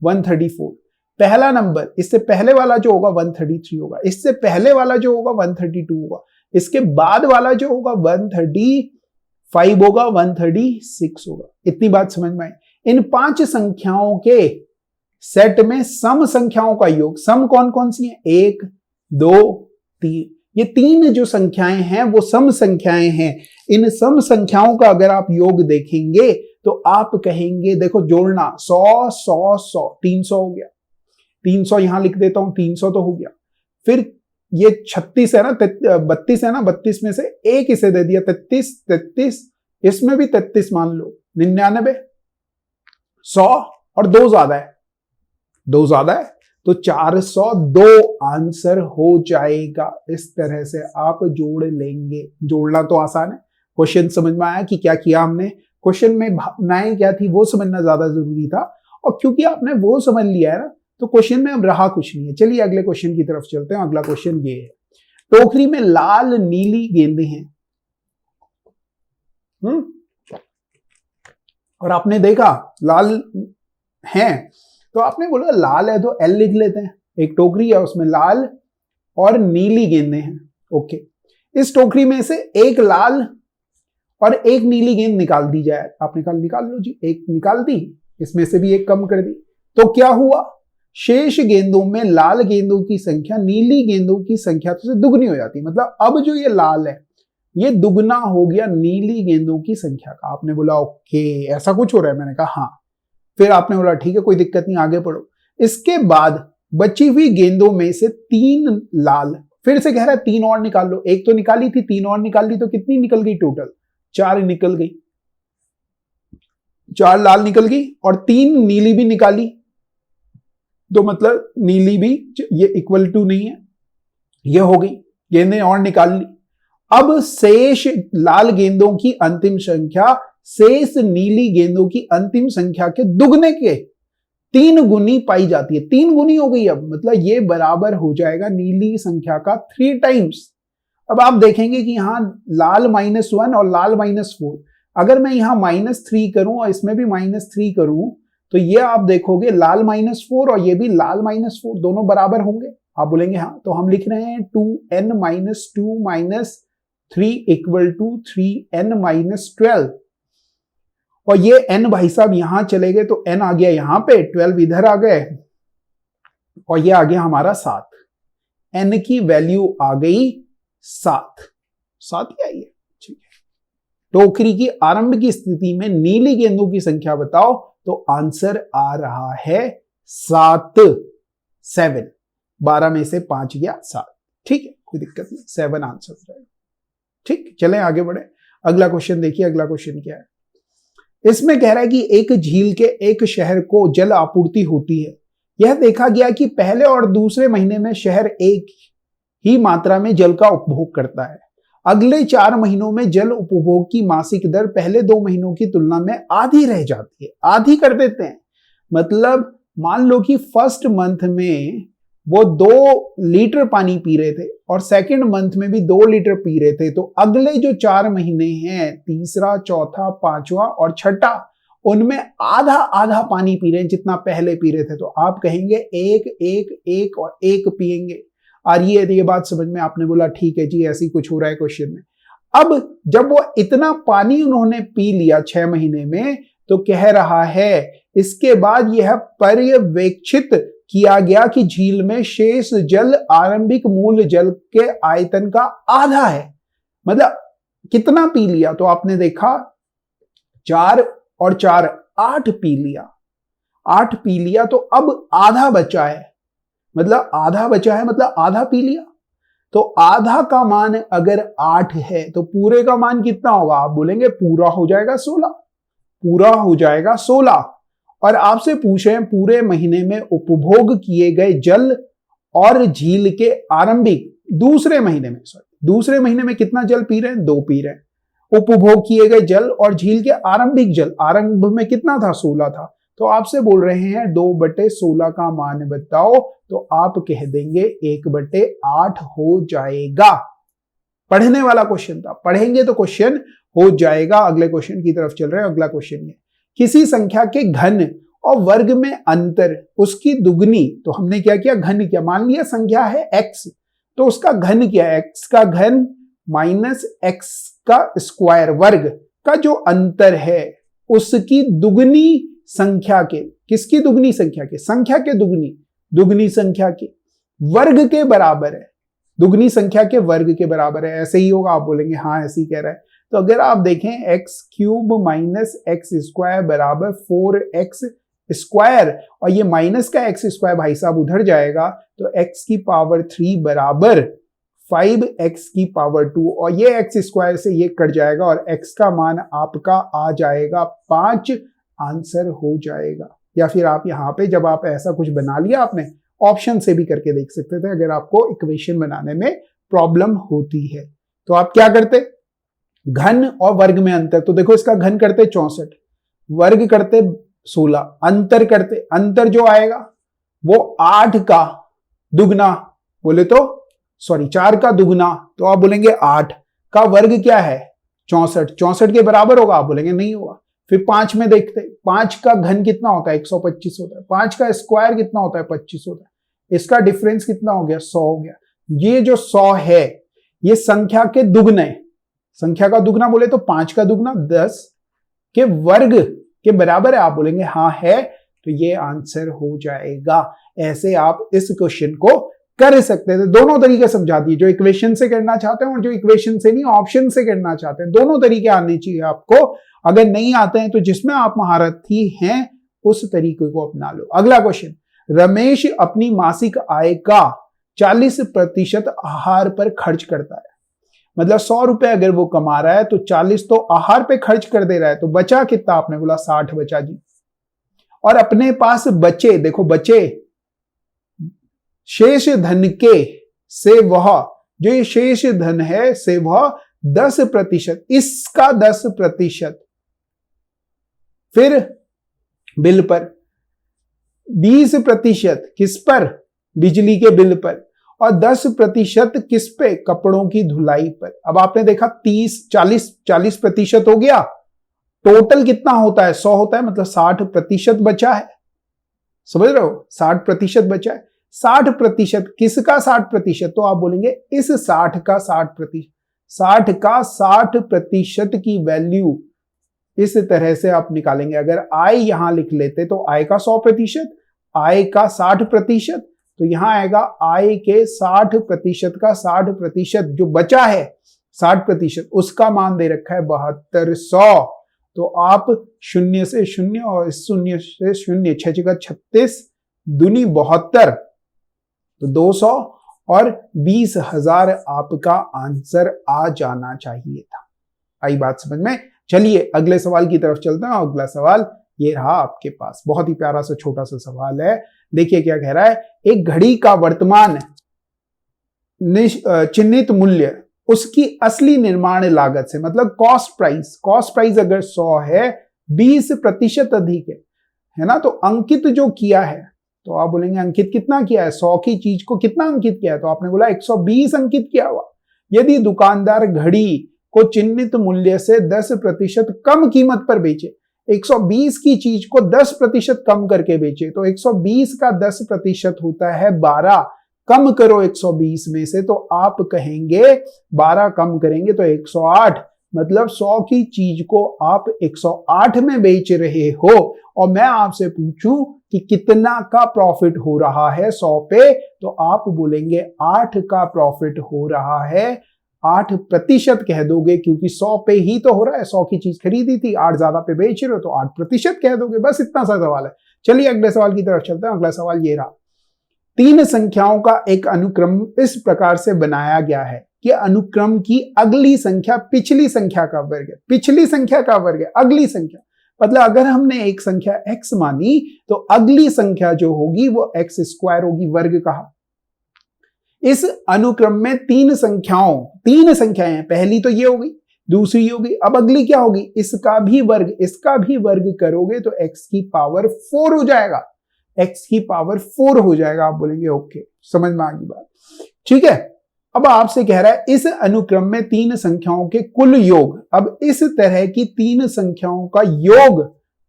134। पहला नंबर, इससे पहले वाला जो होगा 133 होगा, इससे पहले वाला जो होगा 132 होगा, इसके बाद वाला जो होगा 135 होगा, 136 होगा। इतनी बात समझ में आई। इन 5 संख्याओं के सेट में सम संख्याओं का योग, सम कौन कौन सी है, 1 2 3, ये 3 जो संख्याएं हैं वो सम संख्याएं हैं। इन सम संख्याओं का अगर आप योग देखेंगे तो आप कहेंगे, देखो जोड़ना 100 100 100, 300 हो गया, 300 यहां लिख देता हूं, 300 तो हो गया। फिर ये 36 है ना, 32 है ना, 32 में से एक इसे दे दिया 33, 33 इसमें भी 33 मान लो, 99, 100 और 2 ज्यादा है, 2 ज्यादा है तो 402 आंसर हो जाएगा। इस तरह से आप जोड़ लेंगे। जोड़ना तो आसान है, क्वेश्चन समझ में आया कि क्या किया हमने, क्वेश्चन में भावनाएं क्या थी वो समझना ज्यादा जरूरी था, और क्योंकि आपने वो समझ लिया है ना तो क्वेश्चन में अब रहा कुछ नहीं है। चलिए अगले क्वेश्चन की तरफ चलते हैं। अगला क्वेश्चन ये है, टोकरी में लाल नीली गेंदें हैं, और आपने देखा लाल हैं तो आपने बोला लाल है तो एल लिख लेते हैं। एक टोकरी है उसमें लाल और नीली गेंदें हैं, ओके। इस टोकरी में से एक लाल और एक नीली गेंद निकाल दी जाए, आपने कहा निकाल लो जी, एक निकाल दी, इसमें से भी एक कम कर दी, तो क्या हुआ, शेष गेंदों में लाल गेंदों की संख्या नीली गेंदों की संख्या से दुगनी हो जाती है। मतलब अब जो ये लाल है ये दुगना हो गया नीली गेंदों की संख्या का। आपने बोला ओके ऐसा कुछ हो रहा है, मैंने कहा हाँ। फिर आपने बोला ठीक है कोई दिक्कत नहीं, आगे पढ़ो। इसके बाद बची हुई गेंदों में से 3 लाल, फिर से कह रहा है 3 और निकाल लो, एक तो निकाली थी, 3 और निकाल ली तो कितनी निकल गई टोटल, 4 निकल गई, 4 लाल निकल गई और 3 नीली भी निकाली, तो मतलब नीली भी ये इक्वल टू नहीं है, ये हो गई, गेंदें और निकाल ली। अब शेष लाल गेंदों की अंतिम संख्या शेष नीली गेंदों की अंतिम संख्या के दुगने के 3 गुनी पाई जाती है। 3 गुनी हो गई, अब मतलब ये बराबर हो जाएगा नीली संख्या का 3 टाइम्स। अब आप देखेंगे कि यहां लाल -1 और लाल -4, अगर मैं यहां -3 करूं और इसमें भी -3 करूं तो ये आप देखोगे लाल -4 और ये भी लाल -4 दोनों बराबर होंगे। आप बोलेंगे हाँ, तो हम लिख रहे हैं 2n - 2 - 3 इक्वल टू 3n - 12, और ये n भाई साहब यहां चले गए तो n आ गया यहां पे, 12 इधर आ गए और ये आ गया हमारा 7, n की वैल्यू आ गई 7 ही आई है, ठीक है। टोकरी की आरंभ की स्थिति में नीली गेंदों की संख्या बताओ, तो आंसर आ रहा है 7, 12 में से 5 गया 7, ठीक है, कोई दिक्कत नहीं, 7 आंसर रहेगा, ठीक। चलें आगे बढ़े। अगला क्वेश्चन देखिए, अगला क्वेश्चन क्या है। इसमें कह रहा है कि एक झील के एक शहर को जल आपूर्ति होती है। यह देखा गया कि पहले और दूसरे महीने में शहर एक ही मात्रा में जल का उपभोग करता है। अगले 4 महीनों में जल उपभोग की मासिक दर पहले 2 महीनों की तुलना में आधी रह जाती है। आधी कर देते हैं, मतलब मान लो कि फर्स्ट मंथ में वो 2 लीटर पानी पी रहे थे और सेकंड मंथ में भी 2 लीटर पी रहे थे, तो अगले जो 4 महीने हैं, तीसरा, चौथा, 5वां और छठा, उनमें आधा आधा पानी पी रहे हैं जितना पहले पी रहे थे। तो आप कहेंगे 1 1 1 और 1 पिएंगे। आ रही है ये बात समझ में? आपने बोला ठीक है जी, ऐसी कुछ हो रहा है क्वेश्चन में। अब जब वो इतना पानी उन्होंने पी लिया 6 महीने में, तो कह रहा है इसके बाद यह पर्यवेक्षित किया गया कि झील में शेष जल आरंभिक मूल जल के आयतन का आधा है। मतलब कितना पी लिया? तो आपने देखा 4 और 4 8 पी लिया, 8 पी लिया, तो अब आधा बचा है, मतलब आधा बचा है, मतलब आधा पी लिया। तो आधा का मान अगर 8 है तो पूरे का मान कितना होगा? आप बोलेंगे पूरा हो जाएगा 16, पूरा हो जाएगा 16। और आपसे पूछे पूरे महीने में उपभोग किए गए जल और झील के आरंभिक दूसरे महीने में कितना जल पी रहे हैं? 2 पी रहे हैं। उपभोग किए गए जल और झील के आरंभिक जल, आरंभ में कितना था? 16 था। तो आपसे बोल रहे हैं 2/16 का मान बताओ, तो आप कह देंगे 1/8 हो जाएगा। पढ़ने वाला क्वेश्चन था, पढ़ेंगे तो क्वेश्चन हो जाएगा। अगले क्वेश्चन की तरफ चल रहे हैं। अगला क्वेश्चन ये, किसी संख्या के घन और वर्ग में अंतर उसकी दुगनी, तो हमने क्या किया? घन किया। मान लिया संख्या है x, तो उसका घन क्या है? x का घन माइनस x का स्क्वायर, वर्ग का जो अंतर है उसकी दुगनी संख्या के, किसकी दुगनी संख्या के? संख्या के दुगनी संख्या के वर्ग के बराबर है। दुगनी संख्या के वर्ग के बराबर है। ऐसे ही होगा? आप बोलेंगे हाँ ऐसे ही कह रहा है। तो अगर आप देखें x cube minus x square बराबर 4x स्क्वायर, और ये माइनस का एक्स स्क्वायर भाई साहब उधर जाएगा, तो x की पावर 3 बराबर 5x की पावर 2, और ये एक्स स्क्वायर से ये कट जाएगा और x का मान आपका आ जाएगा 5, आंसर हो जाएगा। या फिर आप यहाँ पे जब आप ऐसा कुछ बना लिया, आपने ऑप्शन से भी करके देख सकते थे अगर आपको इक्वेशन बनाने में प्रॉब्लम होती है। तो आप क्या करते? घन और वर्ग में अंतर, तो देखो इसका घन करते 64, वर्ग करते 16, अंतर करते, अंतर जो आएगा वो 8 का दुगना, बोले तो सॉरी 4 का दुगना, तो आप बोलेंगे 8 का वर्ग क्या है? 64, 64 के बराबर होगा? आप बोलेंगे नहीं होगा। फिर 5 में देखते, 5 का घन कितना होता है? 125 होता है। 5 का स्क्वायर कितना होता है? 25 होता है। इसका डिफरेंस कितना हो गया? 100 हो गया। ये जो 100 है ये संख्या के दुगने, संख्या का दुगना बोले तो 5 का दुगना 10 के वर्ग के बराबर है। आप बोलेंगे हाँ है, तो ये आंसर हो जाएगा। ऐसे आप इस क्वेश्चन को कर सकते थे। दोनों तरीके समझा दिए, जो इक्वेशन से करना चाहते हैं और जो इक्वेशन से नहीं ऑप्शन से करना चाहते हैं, दोनों तरीके आने चाहिए आपको। अगर नहीं आते हैं तो जिसमें आप महारथी हैं उस तरीके को अपना लो। अगला क्वेश्चन, रमेश अपनी मासिक आय का 40% आहार पर खर्च करता है। मतलब 100 रुपए अगर वो कमा रहा है तो 40 तो आहार पे खर्च कर दे रहा है, तो बचा कितना? आपने बोला 60 बचा जी। और अपने पास बचे, देखो बचे शेष धन के से वह, जो ये शेष धन है से वह 10%, इसका 10%, फिर बिल पर 20% किस पर? बिजली के बिल पर, और 10% किस पे? कपड़ों की धुलाई पर। अब आपने देखा 40% हो गया, टोटल कितना होता है? 100 होता है, मतलब 60% बचा है। समझ रहे हो? 60% बचा है। 60% किसका 60%? तो आप बोलेंगे इस 60 का 60%, 60 का 60% की वैल्यू इस तरह से आप निकालेंगे। अगर आय यहां लिख लेते तो आय का 100%, आय का 60%, तो यहां आएगा आय के 60% का 60% जो बचा है 60%, उसका मान दे रखा है 7200। तो आप 0 से 0 और 0 से 0, 6 जगह 36 दूनी 72, तो 200 और 20,000 आपका आंसर आ जाना चाहिए था। आई बात समझ में? चलिए अगले सवाल की तरफ चलते हैं। अगला सवाल ये रहा आपके पास, बहुत ही प्यारा सा छोटा सा सवाल है। देखिए क्या कह रहा है, एक घड़ी का वर्तमान चिन्हित मूल्य उसकी असली निर्माण लागत से, मतलब कॉस्ट प्राइस अगर 100 है, 20% अधिक है ना, तो अंकित जो किया है, तो आप बोलेंगे अंकित कितना किया है? 100 की चीज को कितना अंकित किया है? तो आपने बोला 120 अंकित किया हुआ। यदि दुकानदार घड़ी को चिन्हित मूल्य से 10% कम कीमत पर बेचे, 120 की चीज को 10% कम करके बेचे, तो 120 का 10% होता है 12, कम करो 120 में से, तो आप कहेंगे 12 कम करेंगे तो 108, मतलब 100 की चीज को आप 108 में बेच रहे हो, और मैं आपसे पूछूं कि कितना का प्रॉफिट हो रहा है 100 पे, तो आप बोलेंगे 8 का प्रॉफिट हो रहा है। 8% कह दोगे, क्योंकि 100 पे ही तो हो रहा है, 100 की चीज खरीदी थी, 8 ज्यादा पे बेच रहे हो तो 8% कह दोगे। बस इतना सा सवाल है। चलिए अगले सवाल की तरफ चलते हैं। अगला सवाल ये रहा, 3 संख्याओं का एक अनुक्रम इस प्रकार से बनाया गया है कि अनुक्रम की अगली संख्या पिछली संख्या का वर्ग है। पिछली संख्या का वर्ग है, अगली संख्या, मतलब अगर हमने एक संख्या x मानी तो अगली संख्या जो होगी वो x² होगी, वर्ग कहा। इस अनुक्रम में 3 संख्याएं हैं, पहली तो ये होगी, दूसरी होगी, अब अगली क्या होगी, इसका भी वर्ग करोगे तो x की पावर 4 हो जाएगा, x की पावर 4 हो जाएगा। आप बोलेंगे ओके, समझ में आ गई बात, ठीक है। अब आपसे कह रहा है इस अनुक्रम में 3 संख्याओं के कुल योग, अब इस तरह की 3 संख्याओं का योग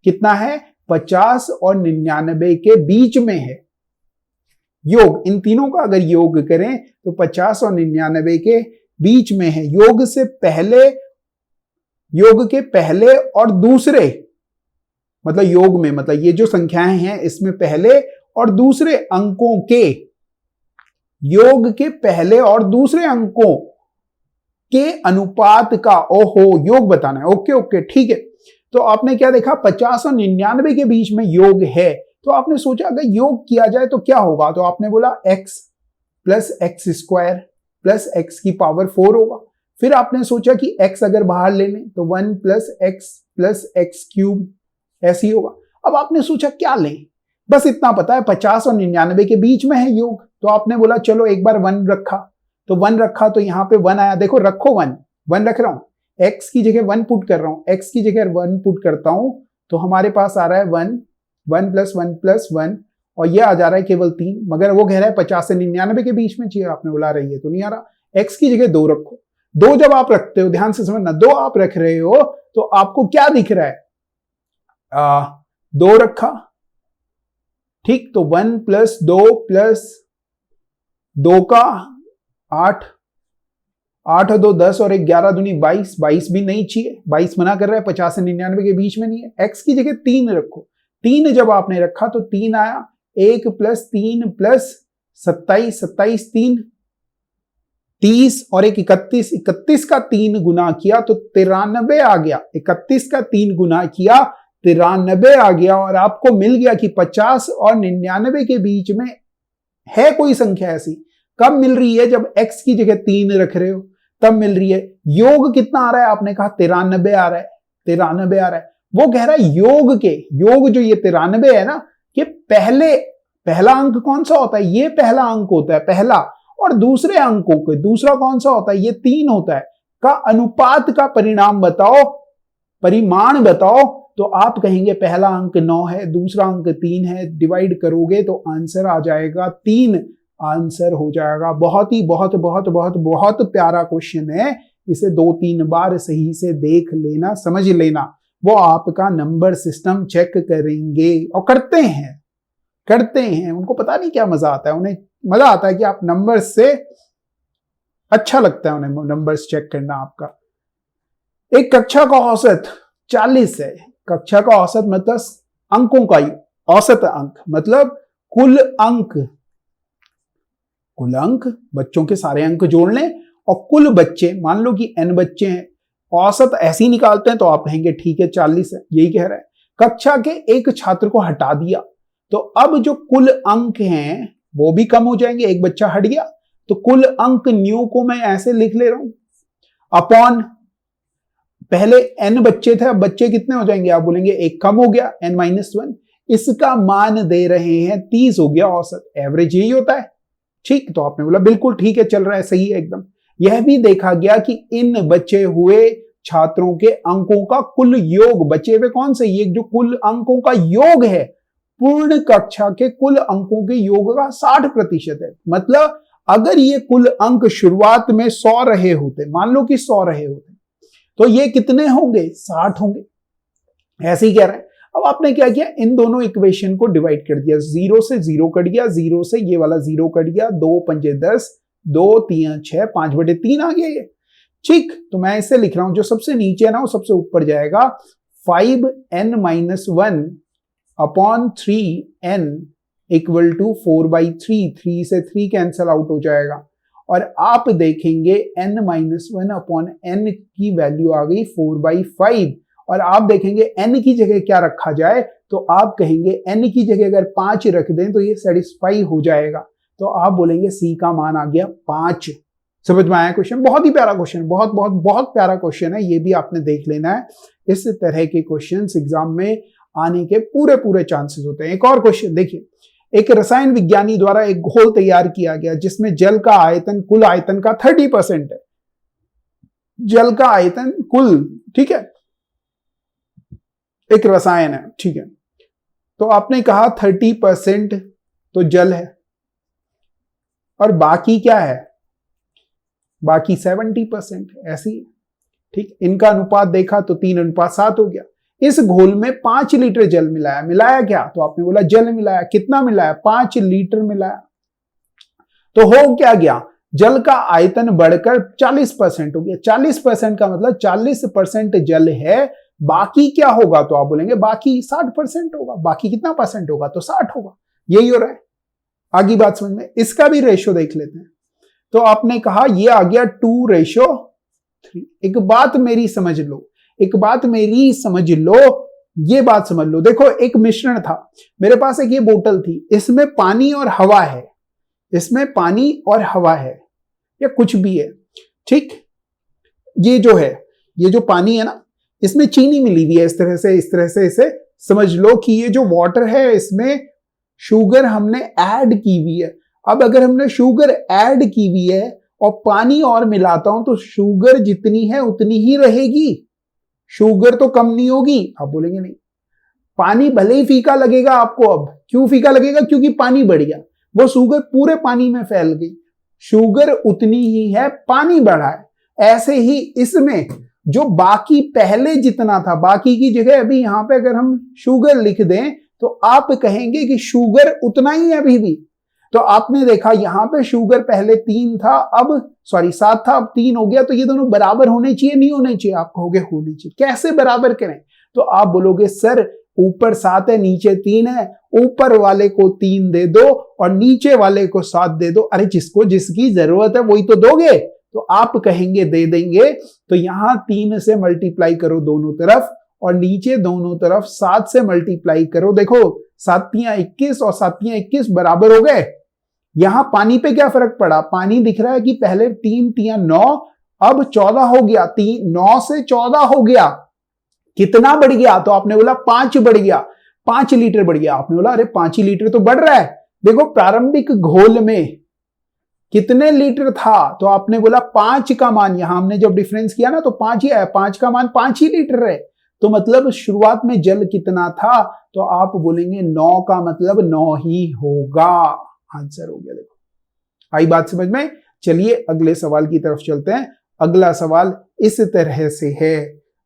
कितना है, 50 और 99 के बीच में है। योग इन तीनों का अगर योग करें तो 50 और 99 के बीच में है। योग के पहले और दूसरे, मतलब योग में, मतलब ये जो संख्याएं हैं इसमें पहले और दूसरे अंकों के योग के पहले और दूसरे अंकों के अनुपात का, ओहो, योग बताना है। ओके ठीक है। तो आपने क्या देखा, 50 और 99 के बीच में योग है, तो आपने सोचा अगर योग किया जाए तो क्या होगा, तो आपने बोला x plus x² plus x की पावर 4 होगा। फिर आपने सोचा कि x अगर बाहर ले लें तो 1 प्लस x³ ऐसी होगा। अब आपने सोचा क्या लें, बस इतना पता है 50 और 99 के बीच में है योग, तो आपने बोला चलो एक बार 1 रखा, तो 1 रखा तो यहाँ पे 1 आया, देखो रखो 1 रख रहा हूं, x की जगह 1 पुट कर रहा हूं, x की जगह 1 पुट करता हूं तो हमारे पास आ रहा है 1 प्लस 1 और ये आ जा रहा है केवल 3, मगर वो कह रहा है 50 से 99 के बीच में चाहिए, आपने बोला रही है तो नहीं आ रहा। x की जगह 2 रखो, 2 जब आप रखते हो, ध्यान से समझना, 2 आप रख रहे हो तो आपको क्या दिख रहा है, 2 रखा, ठीक, तो 1 प्लस 2 का 8 और 2 10 और 11 दूनी 22 भी नहीं चाहिए, 22 मना कर रहा है, 50 से 99 के बीच में नहीं है। x की जगह 3 रखो, 3 जब आपने रखा तो 3 आया, 1 प्लस 3 प्लस 27 3 30 और 31 का 3 गुना किया तो 93 आ गया, 31 का 3 गुना किया 93 आ गया, और आपको मिल गया कि 50 और 99 के बीच में है कोई संख्या ऐसी। कब मिल रही है, जब x की जगह 3 रख रहे हो तब मिल रही है। योग कितना आ रहा है, आपने कहा 93 आ रहा है, 93 आ रहा है। वो कह रहा है योग जो ये 93 है ना, ये पहला अंक कौन सा होता है, ये पहला अंक होता है, पहला, और दूसरे अंकों के दूसरा कौन सा होता है, ये 3 होता है, का अनुपात का परिमाण बताओ, तो आप कहेंगे पहला अंक 9 है, दूसरा अंक 3 है, डिवाइड करोगे तो आंसर आ जाएगा 3, आंसर हो जाएगा। बहुत प्यारा क्वेश्चन है, इसे 2-3 बार सही से देख लेना, समझ लेना, वो आपका नंबर सिस्टम चेक करेंगे और करते हैं। उनको पता नहीं क्या मजा आता है, उन्हें मजा आता है कि आप नंबर से, अच्छा लगता है उन्हें नंबर्स चेक करना आपका। एक कक्षा का औसत 40 है, कक्षा का औसत मतलब अंकों का औसत अंक, मतलब कुल अंक, बच्चों के सारे अंक जोड़ लें और कुल बच्चे, मान लो कि n बच्चे हैं, औसत ऐसे ही निकालते हैं तो आप कहेंगे ठीक है 40 है, यही कह रहा है। कक्षा के एक छात्र को हटा दिया तो अब जो कुल अंक हैं वो भी कम हो जाएंगे, एक बच्चा हट गया तो कुल अंक न्यू को मैं ऐसे लिख ले रहा हूं, अपॉन, पहले n बच्चे थे, अब बच्चे कितने हो जाएंगे, आप बोलेंगे एक कम हो गया, n-1, इसका मान दे रहे हैं 30 हो गया औसत, एवरेज यही होता है, ठीक। तो आपने बोला बिल्कुल ठीक है, चल रहा है, सही है एकदम। यह भी देखा गया कि इन बचे हुए छात्रों के अंकों का कुल योग, बचे हुए कौन से, ये जो कुल अंकों का योग है, पूर्ण कक्षा के कुल अंकों के योग का 60% है। मतलब अगर ये कुल अंक शुरुआत में 100 रहे होते, मान लो कि 100 रहे होते, तो ये कितने होंगे, 60 होंगे, ऐसे ही कह रहे हैं। अब आपने क्या किया, इन दोनों इक्वेशन को डिवाइड कर दिया, 0 से 0 कट गया, 0 से ये वाला 0 कट गया, 2 पंजे 10, 2 3 6, 5/3 आ गया ये। ठीक, तो मैं इसे लिख रहा हूं, जो सबसे नीचे है ना वो सबसे ऊपर जाएगा, 5n-1 upon 3n equal to 4/3, 3 से 3 कैंसल आउट हो जाएगा, और आप देखेंगे n-1 अपॉन n की वैल्यू आ गई 4/5, और आप देखेंगे n की जगह क्या रखा जाए, तो आप कहेंगे n की जगह अगर 5 रख दें तो ये सेटिस्फाई हो जाएगा, तो आप बोलेंगे C का मान आ गया 5। समझ में आया क्वेश्चन? बहुत ही प्यारा क्वेश्चन, बहुत बहुत बहुत प्यारा क्वेश्चन है, ये भी आपने देख लेना है। इस तरह के क्वेश्चंस एग्जाम में आने के पूरे पूरे चांसेस होते हैं। एक और क्वेश्चन देखिए, एक रसायन विज्ञानी द्वारा एक घोल तैयार किया गया जिसमें जल का आयतन कुल आयतन का 30% है। जल का आयतन कुल, ठीक है, एक रसायन है, ठीक है, तो आपने कहा 30% तो जल है, और बाकी क्या है, बाकी 70% ऐसी, ठीक। इनका अनुपात देखा तो 3:7 हो गया। इस घोल में 5 लीटर जल मिलाया, मिलाया क्या, तो आपने बोला जल मिलाया, कितना मिलाया, 5 लीटर मिलाया, तो हो क्या गया, जल का आयतन बढ़कर 40% हो गया। 40% का मतलब 40% जल है, बाकी क्या होगा, तो आप बोलेंगे बाकी 60% होगा। बाकी कितना परसेंट होगा, तो 60 होगा। यही हो रहा है, आगे बात समझ में। इसका भी रेशो देख लेते हैं, तो आपने कहा ये आ गया 2:3। एक बात मेरी समझ लो, एक बात मेरी समझ लो, ये बात समझ लो। देखो एक मिश्रण था, मेरे पास एक ये बोतल थी, इसमें पानी और हवा है, इसमें पानी और हवा है, या कुछ भी है, ठीक। ये जो है, ये जो पानी है ना, इसमें चीनी मिली हुई है, इस तरह से इसे समझ लो कि ये जो वाटर है इसमें शुगर हमने ऐड की हुई है। अब अगर हमने शुगर ऐड की हुई है और पानी और मिलाता हूं तो शुगर जितनी है उतनी ही रहेगी, शुगर तो कम नहीं होगी। आप बोलेंगे नहीं, पानी भले ही फीका लगेगा आपको। अब क्यों फीका लगेगा, क्योंकि पानी बढ़ गया, वो शुगर पूरे पानी में फैल गई, शुगर उतनी ही है, पानी बढ़ा है। ऐसे ही इसमें जो बाकी पहले जितना था, बाकी की जगह अभी यहां पे अगर हम शुगर लिख दें तो आप कहेंगे कि शुगर उतना ही है अभी भी। तो आपने देखा यहां पे शुगर पहले 3 था, अब 7 था, अब 3 हो गया, तो ये दोनों बराबर होने चाहिए, नहीं होने चाहिए? आप कहोगे होने चाहिए। कैसे बराबर करें, तो आप बोलोगे सर ऊपर 7 है नीचे 3 है, ऊपर वाले को 3 दे दो और नीचे वाले को 7 दे दो। अरे जिसको जिसकी जरूरत है वही तो दोगे, तो आप कहेंगे दे देंगे। तो यहां 3 से मल्टीप्लाई करो दोनों तरफ, और नीचे दोनों तरफ 7 से मल्टीप्लाई करो। देखो 7×3 21 और 7×3 21 बराबर हो गए। यहां पानी पे क्या फर्क पड़ा, पानी दिख रहा है कि पहले 3×3 9, अब 14 हो गया, 9 से 14 हो गया। कितना बढ़ गया, तो आपने बोला 5 बढ़ गया, 5 लीटर बढ़ गया। आपने बोला अरे 5 ही लीटर तो बढ़ रहा है। देखो प्रारंभिक घोल में कितने लीटर था, तो आपने बोला 5 का मान, यहां हमने जब डिफरेंस किया ना तो 5 ही आया, 5 का मान 5 ही लीटर है। तो मतलब शुरुआत में जल कितना था, तो आप बोलेंगे 9 का मतलब 9 ही होगा। आंसर हो गया। देखो आई बात समझ में। चलिए अगले सवाल की तरफ चलते हैं। अगला सवाल इस तरह से है,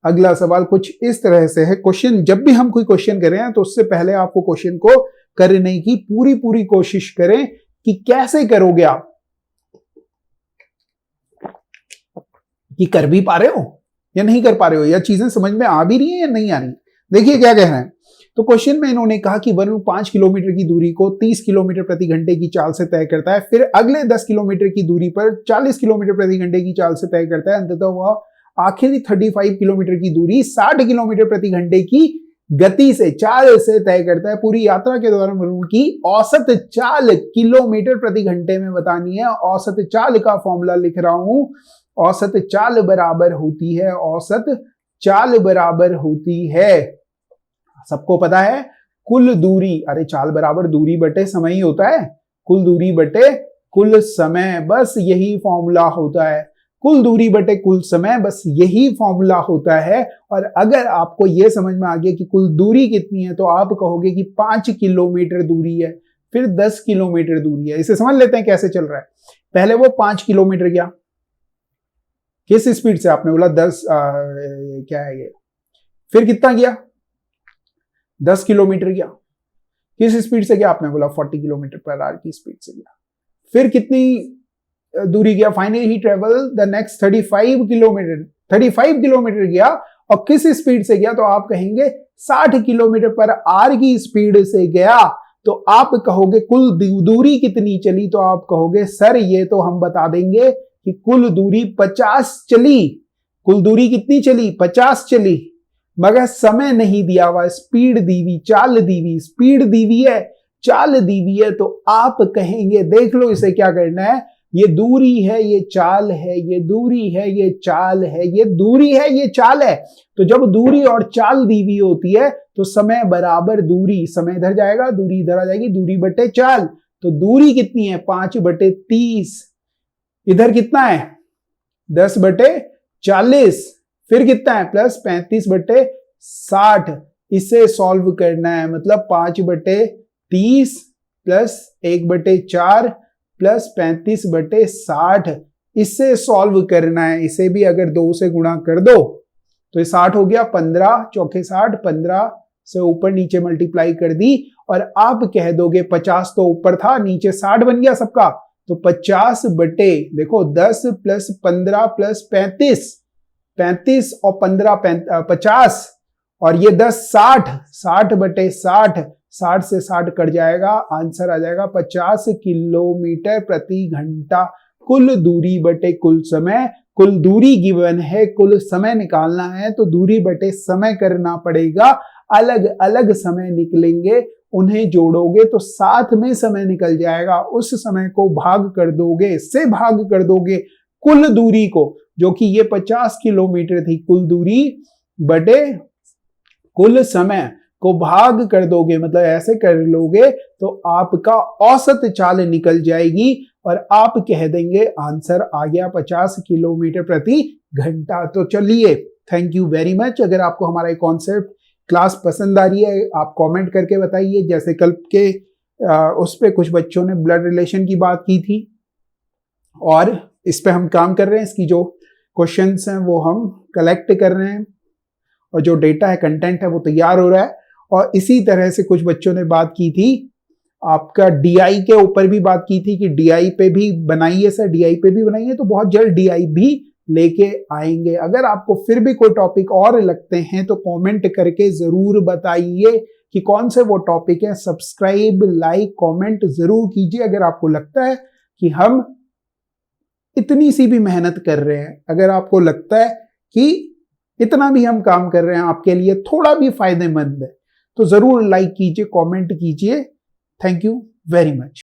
अगला सवाल कुछ इस तरह से है। क्वेश्चन जब भी हम कोई क्वेश्चन कर रहे हैं तो उससे पहले आपको क्वेश्चन को करने की पूरी कोशिश करें कि कैसे करोगे आप, कि कर भी पा रहे हो या नहीं कर पा रहे हो, या चीजें समझ में आ भी रही है या नहीं आ रही। देखिए क्या कह रहे हैं, तो क्वेश्चन में इन्होंने कहा कि वरुण 5 किलोमीटर की दूरी को 30 किलोमीटर प्रति घंटे की चाल से तय करता है, फिर अगले 10 किलोमीटर की दूरी पर 40 किलोमीटर प्रति घंटे की चाल से तय करता है, अंततः वह आखिरी 35 किलोमीटर की दूरी 60 किलोमीटर प्रति घंटे की गति से चाल से तय करता है। पूरी यात्रा के दौरान वरुण की औसत चाल किलोमीटर प्रति घंटे में बतानी है। औसत चाल का फॉर्मूला लिख रहा हूं, औसत चाल बराबर होती है, औसत चाल बराबर होती है, सबको पता है, कुल दूरी। अरे चाल बराबर दूरी बटे समय ही होता है, कुल दूरी बटे कुल समय, बस यही फॉर्मूला होता है। कुल दूरी बटे कुल समय, बस यही फॉर्मूला होता है। और अगर आपको यह समझ में आ गया कि कुल दूरी कितनी है, तो आप कहोगे कि 5 किलोमीटर दूरी है, फिर 10 किलोमीटर दूरी है। इसे समझ लेते हैं कैसे चल रहा है। पहले वो 5 किलोमीटर गया, किस स्पीड से, आपने बोला 10 क्या है ये, फिर कितना गया 10 किलोमीटर गया। किस स्पीड से गया? आपने बोला 40 किलोमीटर पर आवर की स्पीड से गया। फिर कितनी दूरी गया? Finally he travel the next 35 kilometre गया। और किस स्पीड से गया? तो आप कहेंगे 60 किलोमीटर पर आवर की स्पीड से गया। तो आप कहोगे कुल दूरी कितनी चली? तो आप कहोगे सर ये तो हम बता देंगे कि कुल दूरी 50 चली। कुल दूरी कितनी चली? 50 चली, मगर समय नहीं दिया हुआ, स्पीड दी हुई, चाल दी हुई। स्पीड दी हुई है, चाल दी हुई है, तो आप कहेंगे देख लो इसे क्या करना है, ये दूरी है, ये चाल है, ये दूरी है, ये चाल है, ये दूरी है, ये चाल है। तो जब दूरी और चाल दी हुई होती है तो समय बराबर दूरी, समय इधर जाएगा, दूरी इधर आ जाएगी, दूरी बटे चाल। तो दूरी कितनी है? 5/30। इधर कितना है? 10/40। फिर कितना है? प्लस 35/60। इसे सॉल्व करना है, मतलब 5/30 प्लस 1/4 प्लस 35/60। इससे सॉल्व करना है। इसे भी अगर 2 से गुणा कर दो तो ये 60 हो गया। 15 चौके 60, 15 से ऊपर नीचे मल्टीप्लाई कर दी और आप कह दोगे 50 तो ऊपर था, नीचे 60 बन गया सबका। तो 50 बटे देखो 10 प्लस 15 प्लस 35, 35 और 15 50 और ये 10 60, 60/60, 60 से 60 कट जाएगा, आंसर आ जाएगा 50 किलोमीटर प्रति घंटा। कुल दूरी बटे कुल समय, कुल दूरी गिवन है, कुल समय निकालना है तो दूरी बटे समय करना पड़ेगा। अलग अलग समय निकलेंगे, उन्हें जोड़ोगे तो साथ में समय निकल जाएगा। उस समय को भाग कर दोगे, इससे भाग कर दोगे कुल दूरी को, जो कि ये 50 किलोमीटर थी, कुल दूरी बटे कुल समय को भाग कर दोगे, मतलब ऐसे कर लोगे तो आपका औसत चाल निकल जाएगी और आप कह देंगे आंसर आ गया 50 किलोमीटर प्रति घंटा। तो चलिए, थैंक यू वेरी मच। अगर आपको हमारा ये कॉन्सेप्ट क्लास पसंद आ रही है, आप कमेंट करके बताइए। जैसे कल के उस पे कुछ बच्चों ने ब्लड रिलेशन की बात की थी और इस पे हम काम कर रहे हैं। इसकी जो क्वेश्चंस हैं वो हम कलेक्ट कर रहे हैं और जो डेटा है, कंटेंट है, वो तैयार हो रहा है। और इसी तरह से कुछ बच्चों ने बात की थी, आपका डीआई के ऊपर भी बात की थी कि डीआई पे भी बनाइए सर, डीआई पे भी बनाइए। तो बहुत जल्द डीआई भी लेके आएंगे। अगर आपको फिर भी कोई टॉपिक और लगते हैं तो कमेंट करके जरूर बताइए कि कौन से वो टॉपिक है। सब्सक्राइब, लाइक, कमेंट जरूर कीजिए अगर आपको लगता है कि हम इतनी सी भी मेहनत कर रहे हैं, अगर आपको लगता है कि इतना भी हम काम कर रहे हैं आपके लिए थोड़ा भी फायदेमंद है, तो जरूर लाइक कीजिए, कमेंट कीजिए। Thank you very much.